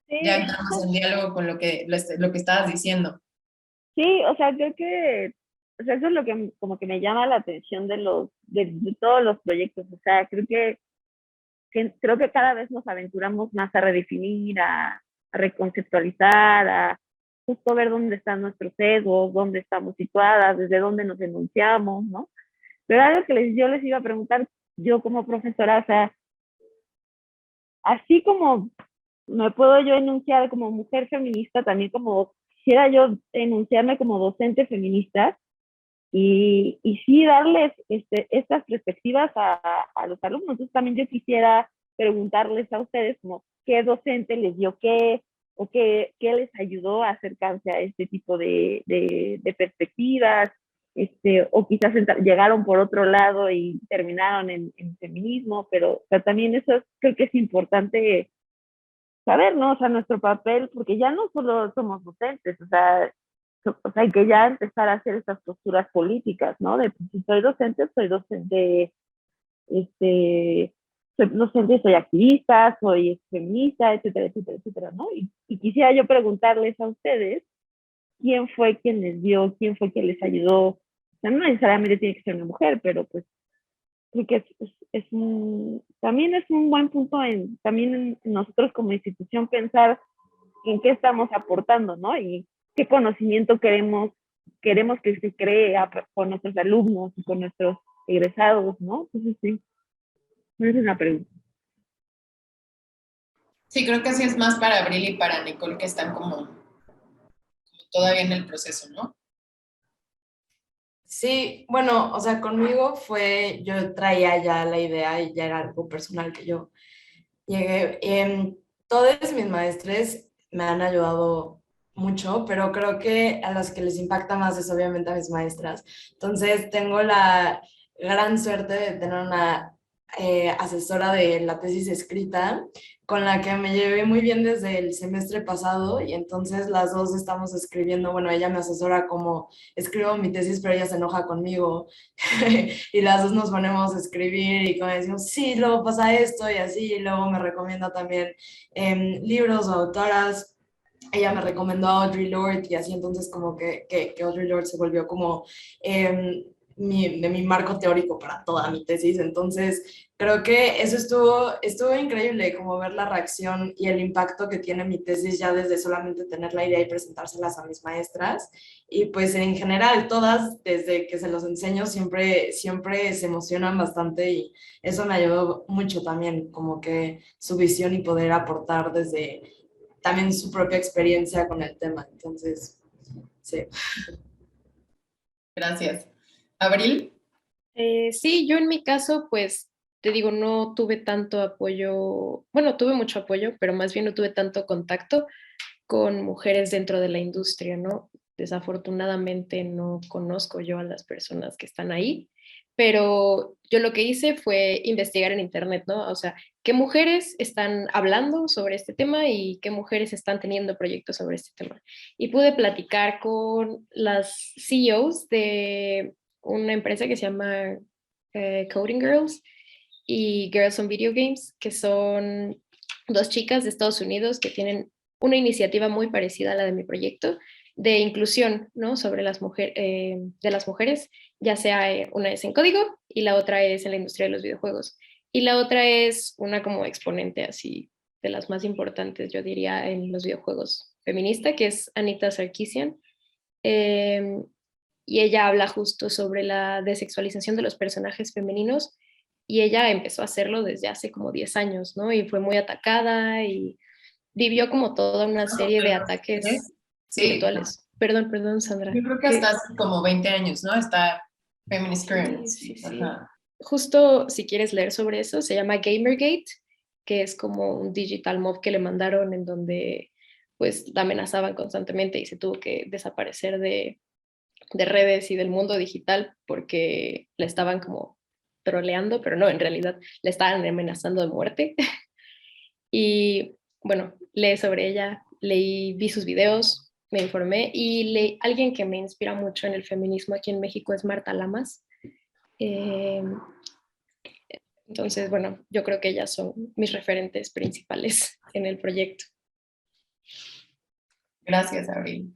Sí, entramos en diálogo con lo que estabas diciendo. sí, o sea, creo que, o sea, eso es lo que como que me llama la atención de todos los proyectos. O sea, creo que cada vez nos aventuramos más a redefinir, a reconceptualizar, a justo ver dónde están nuestros sesgos, dónde estamos situadas, desde dónde nos enunciamos, ¿no? Pero algo que yo les iba a preguntar, yo como profesora, o sea, así como me puedo yo enunciar como mujer feminista, también como quisiera yo enunciarme como docente feminista y sí darles estas perspectivas a los alumnos. Entonces también yo quisiera preguntarles a ustedes como qué docente les dio qué o qué les ayudó a acercarse a este tipo de perspectivas, o quizás llegaron por otro lado y terminaron en feminismo, pero o sea, también eso creo que es importante saber, ¿no? O sea, nuestro papel, porque ya no solo somos docentes, o sea, hay que ya empezar a hacer estas posturas políticas, ¿no? De pues, si soy docente, soy docente, soy activista, soy feminista, etcétera, etcétera, etcétera, ¿no? Y quisiera yo preguntarles a ustedes quién fue quien les dio, quién fue quien les ayudó. O sea, no necesariamente tiene que ser una mujer, pero pues creo que también es un buen punto también en nosotros como institución pensar en qué estamos aportando, ¿no? Y qué conocimiento queremos que se cree con nuestros alumnos y con nuestros egresados, ¿no? Entonces sí, esa es una pregunta. Sí, creo que así es más para Abril y para Nicole que están como todavía en el proceso, ¿no? Sí, bueno, o sea, conmigo yo traía ya la idea y ya era algo personal que yo llegué. Todos mis maestres me han ayudado mucho, pero creo que a las que les impacta más es obviamente a mis maestras. Entonces, tengo la gran suerte de tener una asesora de la tesis escrita con la que me llevé muy bien desde el semestre pasado y entonces las dos estamos escribiendo, bueno, ella me asesora como escribo mi tesis, pero ella se enoja conmigo y las dos nos ponemos a escribir y como decimos, sí, luego pasa esto y así, y luego me recomienda también libros o autoras. Ella me recomendó a Audre Lorde y así entonces como que Audre Lorde se volvió como de mi marco teórico para toda mi tesis. Entonces creo que eso estuvo increíble, como ver la reacción y el impacto que tiene mi tesis ya desde solamente tener la idea y presentárselas a mis maestras. Y pues en general todas, desde que se los enseño, siempre se emocionan bastante y eso me ayudó mucho también, como que su visión y poder aportar desde también su propia experiencia con el tema. Entonces, sí. Gracias. Abril. Sí, yo en mi caso, pues te digo, no tuve tanto apoyo, bueno, tuve mucho apoyo, pero más bien no tuve tanto contacto con mujeres dentro de la industria, ¿no? Desafortunadamente no conozco yo a las personas que están ahí, pero yo lo que hice fue investigar en internet, ¿no? O sea, qué mujeres están hablando sobre este tema y qué mujeres están teniendo proyectos sobre este tema. Y pude platicar con las CEOs de una empresa que se llama Coding Girls y Girls on Video Games, que son dos chicas de Estados Unidos que tienen una iniciativa muy parecida a la de mi proyecto de inclusión, ¿no? Sobre de las mujeres, ya sea una es en código y la otra es en la industria de los videojuegos. Y la otra es una como exponente así de las más importantes, yo diría, en los videojuegos feminista, que es Anita Sarkeesian. Eh, y ella habla justo sobre la desexualización de los personajes femeninos y ella empezó a hacerlo desde hace como 10 años, ¿no? Y fue muy atacada y vivió como toda una serie de ataques Sí, virtuales. Perdón, perdón, Sandra. yo creo que hasta hace como 20 años, ¿no? Está Feminist Current. Sí, sí, sí. Ajá. Justo si quieres leer sobre eso, se llama Gamergate, que es como un digital mob que le mandaron en donde pues la amenazaban constantemente y se tuvo que desaparecer de redes y del mundo digital porque la estaban como troleando, pero no, en realidad la estaban amenazando de muerte. Y bueno, leí sobre ella, vi sus videos, me informé y alguien que me inspira mucho en el feminismo aquí en México es Marta Lamas. Eh, entonces, bueno, yo creo que ellas son mis referentes principales en el proyecto. Gracias, Abril.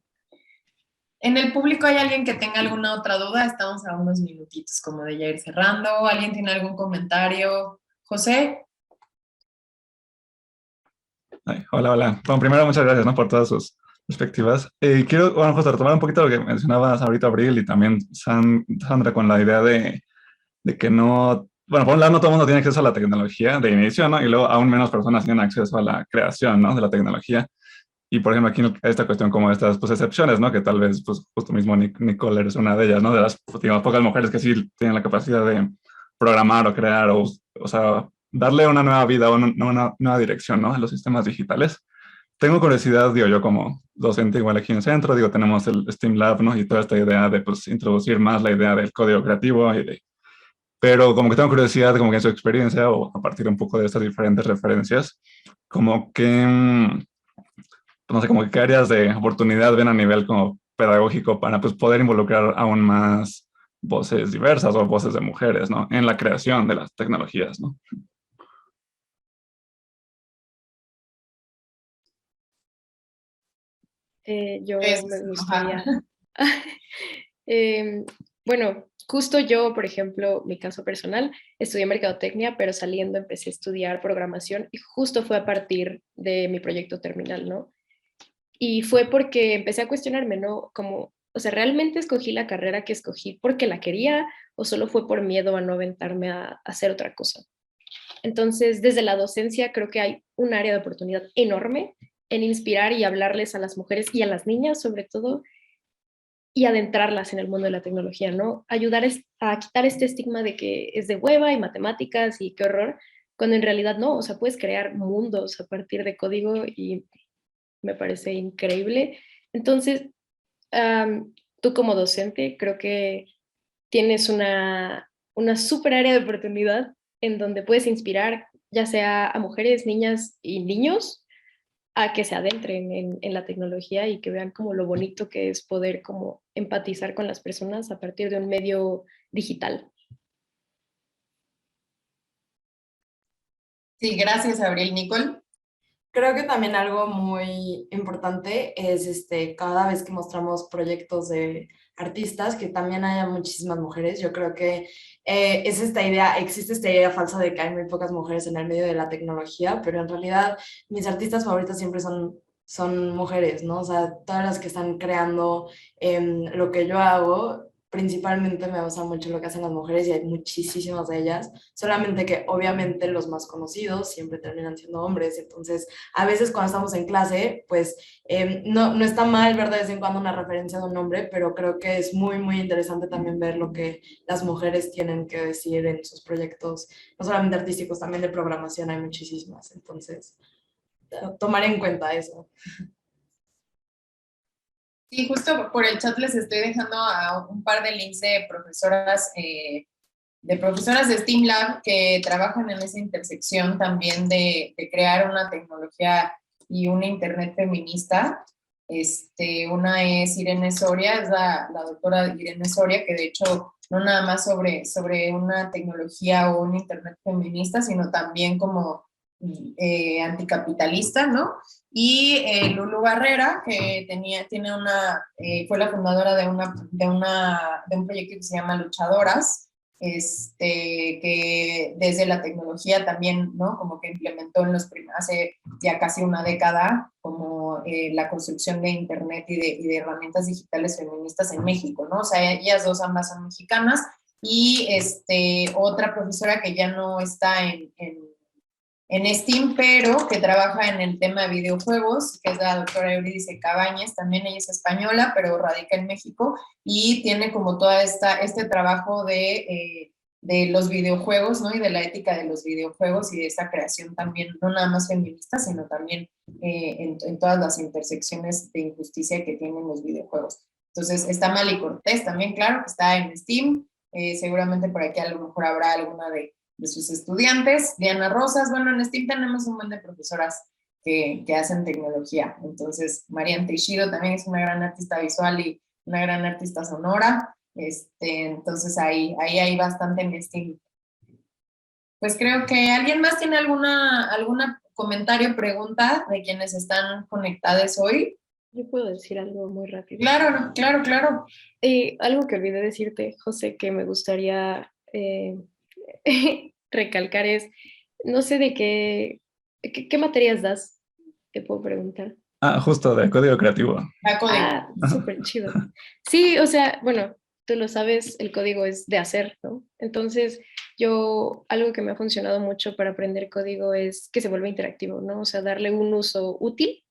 ¿En el público hay alguien que tenga alguna otra duda? Estamos a unos minutitos como de ya ir cerrando. ¿Alguien tiene algún comentario? José. Ay, hola, hola. Bueno, primero, muchas gracias, ¿no? Por todas sus perspectivas. Quiero, bueno, justo retomar un poquito lo que mencionabas ahorita, Abril, y también Sandra, con la idea de que no, bueno, por un lado, no todo el mundo tiene acceso a la tecnología de inicio, ¿no? Y luego aún menos personas tienen acceso a la creación, ¿no? De la tecnología. Y, por ejemplo, aquí esta cuestión como estas, pues, excepciones, ¿no? Que tal vez, pues, justo mismo Nicole eres una de ellas, ¿no? De las, digamos, pocas mujeres que sí tienen la capacidad de programar o crear o sea, darle una nueva vida o una nueva dirección, ¿no? A los sistemas digitales. Tengo curiosidad, digo, yo como docente igual aquí en el centro, digo, tenemos el STEAM Lab, ¿no? Y toda esta idea de, pues, introducir más la idea del código creativo pero como que tengo curiosidad, como que en su experiencia o a partir un poco de estas diferentes referencias, como que no sé, como que qué áreas de oportunidad ven a nivel como pedagógico para pues poder involucrar aún más voces diversas o voces de mujeres, ¿no? En la creación de las tecnologías, ¿no? Yo me gustaría... Ajá. Bueno, justo yo, por ejemplo, mi caso personal, estudié mercadotecnia, pero saliendo empecé a estudiar programación y justo fue a partir de mi proyecto terminal, ¿no? Y fue porque empecé a cuestionarme, ¿no? Como, o sea, ¿realmente escogí la carrera que escogí porque la quería o solo fue por miedo a no aventarme a hacer otra cosa? Entonces, desde la docencia creo que hay un área de oportunidad enorme en inspirar y hablarles a las mujeres y a las niñas, sobre todo, y adentrarlas en el mundo de la tecnología, ¿no? Ayudar a quitar este estigma de que es de hueva y matemáticas y qué horror, cuando en realidad no, o sea, puedes crear mundos a partir de código y me parece increíble. Entonces, tú como docente creo que tienes una súper área de oportunidad en donde puedes inspirar ya sea a mujeres, niñas y niños a que se adentren en la tecnología y que vean como lo bonito que es poder como empatizar con las personas a partir de un medio digital. Sí, gracias, Abril. Nicole. Creo que también algo muy importante es cada vez que mostramos proyectos de artistas, que también haya muchísimas mujeres. Yo creo que es existe esta idea falsa de que hay muy pocas mujeres en el medio de la tecnología, pero en realidad mis artistas favoritas siempre son mujeres, ¿no? O sea, todas las que están creando lo que yo hago, principalmente me gusta mucho lo que hacen las mujeres y hay muchísimas de ellas, solamente que obviamente los más conocidos siempre terminan siendo hombres, entonces a veces cuando estamos en clase, pues no está mal ver de vez en cuando una referencia de un hombre, pero creo que es muy, muy interesante también ver lo que las mujeres tienen que decir en sus proyectos, no solamente artísticos, también de programación hay muchísimas, entonces tomar en cuenta eso. Sí, justo por el chat les estoy dejando a un par de links de profesoras de STEAM Lab que trabajan en esa intersección también de crear una tecnología y una internet feminista. Una es Irene Soria, es la doctora Irene Soria, que de hecho no nada más sobre una tecnología o una internet feminista, sino también como anticapitalista, ¿no? Y Lulu Barrera, que fue la fundadora de un proyecto que se llama Luchadoras, que desde la tecnología también, ¿no? Como que implementó hace ya casi una década, como la construcción de internet y de herramientas digitales feministas en México, ¿no? O sea, ellas dos ambas son mexicanas, y otra profesora que ya no está en STEAM, pero que trabaja en el tema de videojuegos, que es la doctora Eurídice Cabañas, también ella es española, pero radica en México, y tiene como toda este trabajo de los videojuegos, ¿no? Y de la ética de los videojuegos y de esta creación también, no nada más feminista, sino también en todas las intersecciones de injusticia que tienen los videojuegos. Entonces, está Mali Cortés también, claro, que está en STEAM, seguramente por aquí a lo mejor habrá alguna de sus estudiantes. Diana Rosas, bueno, en STEAM tenemos un montón de profesoras que hacen tecnología. Entonces, Marian Teixido también es una gran artista visual y una gran artista sonora. Entonces, ahí hay bastante en mi estilo. Pues creo que alguien más tiene alguna comentario, pregunta de quienes están conectados hoy. Yo puedo decir algo muy rápido. Claro, claro, claro. Algo que olvidé decirte, José, que me gustaría recalcar es, no sé de qué materias das, te puedo preguntar. Justo, de código creativo. Súper chido. Sí, o sea, bueno, tú lo sabes, el código es de hacer, ¿no? Entonces, algo que me ha funcionado mucho para aprender código es que se vuelva interactivo, ¿no? O sea, darle un uso útil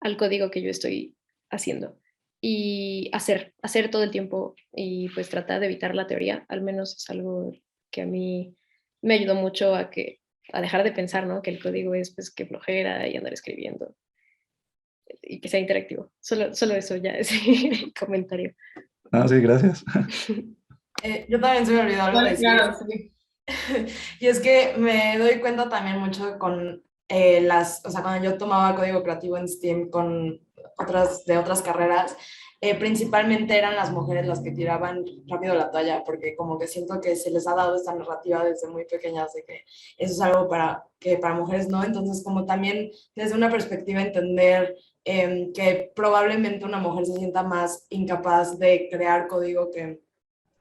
al código que yo estoy haciendo y hacer todo el tiempo y pues tratar de evitar la teoría, al menos es algo que a mí me ayudó mucho a dejar de pensar, ¿no? Que el código es pues que flojera y andar escribiendo y que sea interactivo. Solo eso ya es el comentario. Sí, gracias. Yo también se me olvidó algo de decir. Claro, sí. Y es que me doy cuenta también mucho con o sea, cuando yo tomaba código creativo en STEAM con de otras carreras, principalmente eran las mujeres las que tiraban rápido la toalla, porque como que siento que se les ha dado esta narrativa desde muy pequeñas de que eso es algo que para mujeres no. Entonces, como también desde una perspectiva entender que probablemente una mujer se sienta más incapaz de crear código que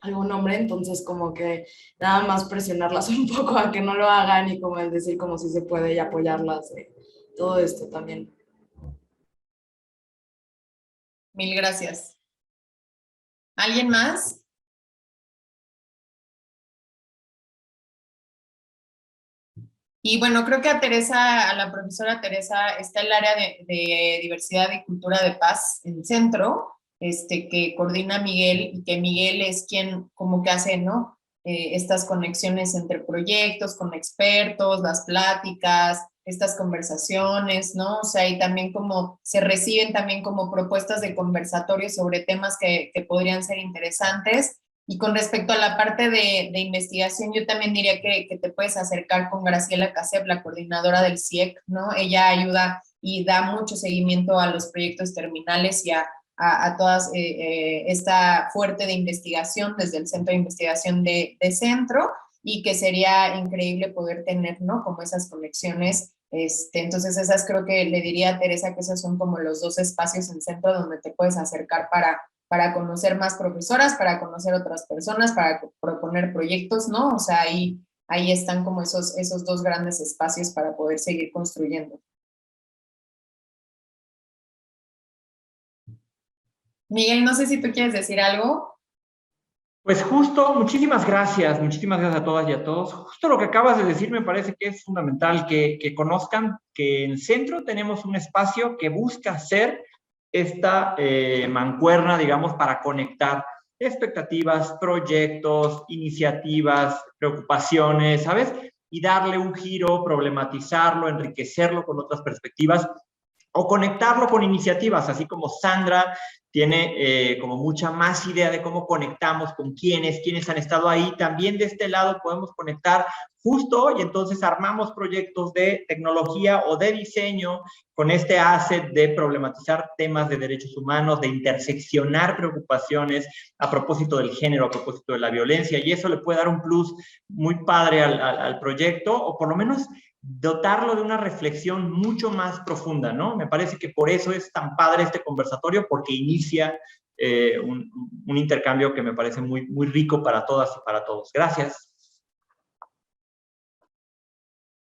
algún hombre, entonces como que nada más presionarlas un poco a que no lo hagan y como el decir como si se puede y apoyarlas, todo esto también. Mil gracias. ¿Alguien más? Y bueno, creo que a la profesora Teresa, está el área de diversidad y cultura de paz en centro, que coordina Miguel, y que Miguel es quien como que hace, ¿no? Estas conexiones entre proyectos, con expertos, las pláticas, estas conversaciones, ¿no? O sea, y también como se reciben también como propuestas de conversatorio sobre temas que podrían ser interesantes. Y con respecto a la parte de investigación, yo también diría que te puedes acercar con Graciela Casep, la coordinadora del CIEC, ¿no? Ella ayuda y da mucho seguimiento a los proyectos terminales y a todas esta fuerte de investigación desde el Centro de Investigación de Centro, y que sería increíble poder tener, ¿no? Como esas conexiones. Entonces esas creo que le diría a Teresa que esos son como los dos espacios en Centro donde te puedes acercar para conocer más profesoras, para conocer otras personas, para proponer proyectos, ¿no? O sea, ahí están como esos dos grandes espacios para poder seguir construyendo. Miguel, no sé si tú quieres decir algo. Pues justo, muchísimas gracias a todas y a todos. Justo lo que acabas de decir me parece que es fundamental que conozcan que en Centro tenemos un espacio que busca ser esta mancuerna, digamos, para conectar expectativas, proyectos, iniciativas, preocupaciones, ¿sabes? Y darle un giro, problematizarlo, enriquecerlo con otras perspectivas o conectarlo con iniciativas, así como Sandra tiene como mucha más idea de cómo conectamos con quiénes han estado ahí. También de este lado podemos conectar justo y entonces armamos proyectos de tecnología o de diseño con este asset de problematizar temas de derechos humanos, de interseccionar preocupaciones a propósito del género, a propósito de la violencia, y eso le puede dar un plus muy padre al proyecto, o por lo menos dotarlo de una reflexión mucho más profunda, ¿no? Me parece que por eso es tan padre este conversatorio, porque inicia un intercambio que me parece muy, muy rico para todas y para todos. Gracias.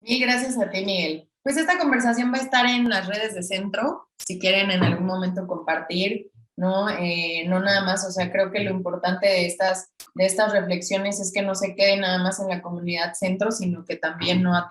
Mil gracias a ti, Miguel. Pues esta conversación va a estar en las redes de Centro, si quieren en algún momento compartir, ¿no? No nada más, o sea, creo que lo importante de estas reflexiones es que no se quede nada más en la comunidad Centro, sino que también, ¿no? a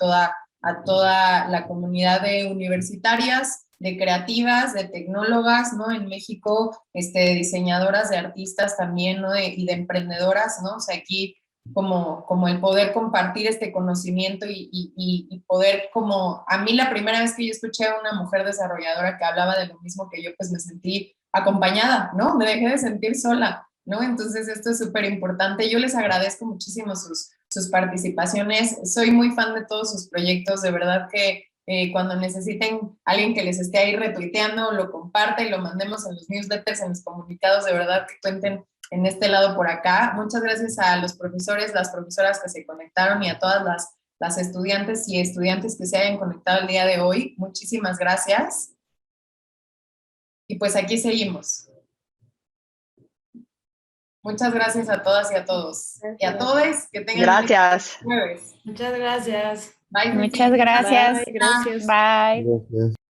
toda la comunidad de universitarias, de creativas, de tecnólogas, ¿no? En México, diseñadoras, de artistas también, ¿no? Y de emprendedoras, ¿no? O sea, aquí como el poder compartir este conocimiento y poder como, a mí la primera vez que yo escuché a una mujer desarrolladora que hablaba de lo mismo que yo, pues me sentí acompañada, ¿no? Me dejé de sentir sola, ¿no? Entonces esto es súper importante. Yo les agradezco muchísimo sus participaciones. Soy muy fan de todos sus proyectos, de verdad que Cuando necesiten alguien que les esté ahí retuiteando, lo comparte y lo mandemos en los newsletters, en los comunicados, de verdad que cuenten en este lado por acá. Muchas gracias a los profesores, las profesoras que se conectaron y a todas las estudiantes y estudiantes que se hayan conectado el día de hoy. Muchísimas gracias. Y pues aquí seguimos. Muchas gracias a todas y a todos. Y a todos que tengan Gracias. jueves. Muchas gracias. Bye. Muchas gracias. Bye, gracias. Bye. Gracias.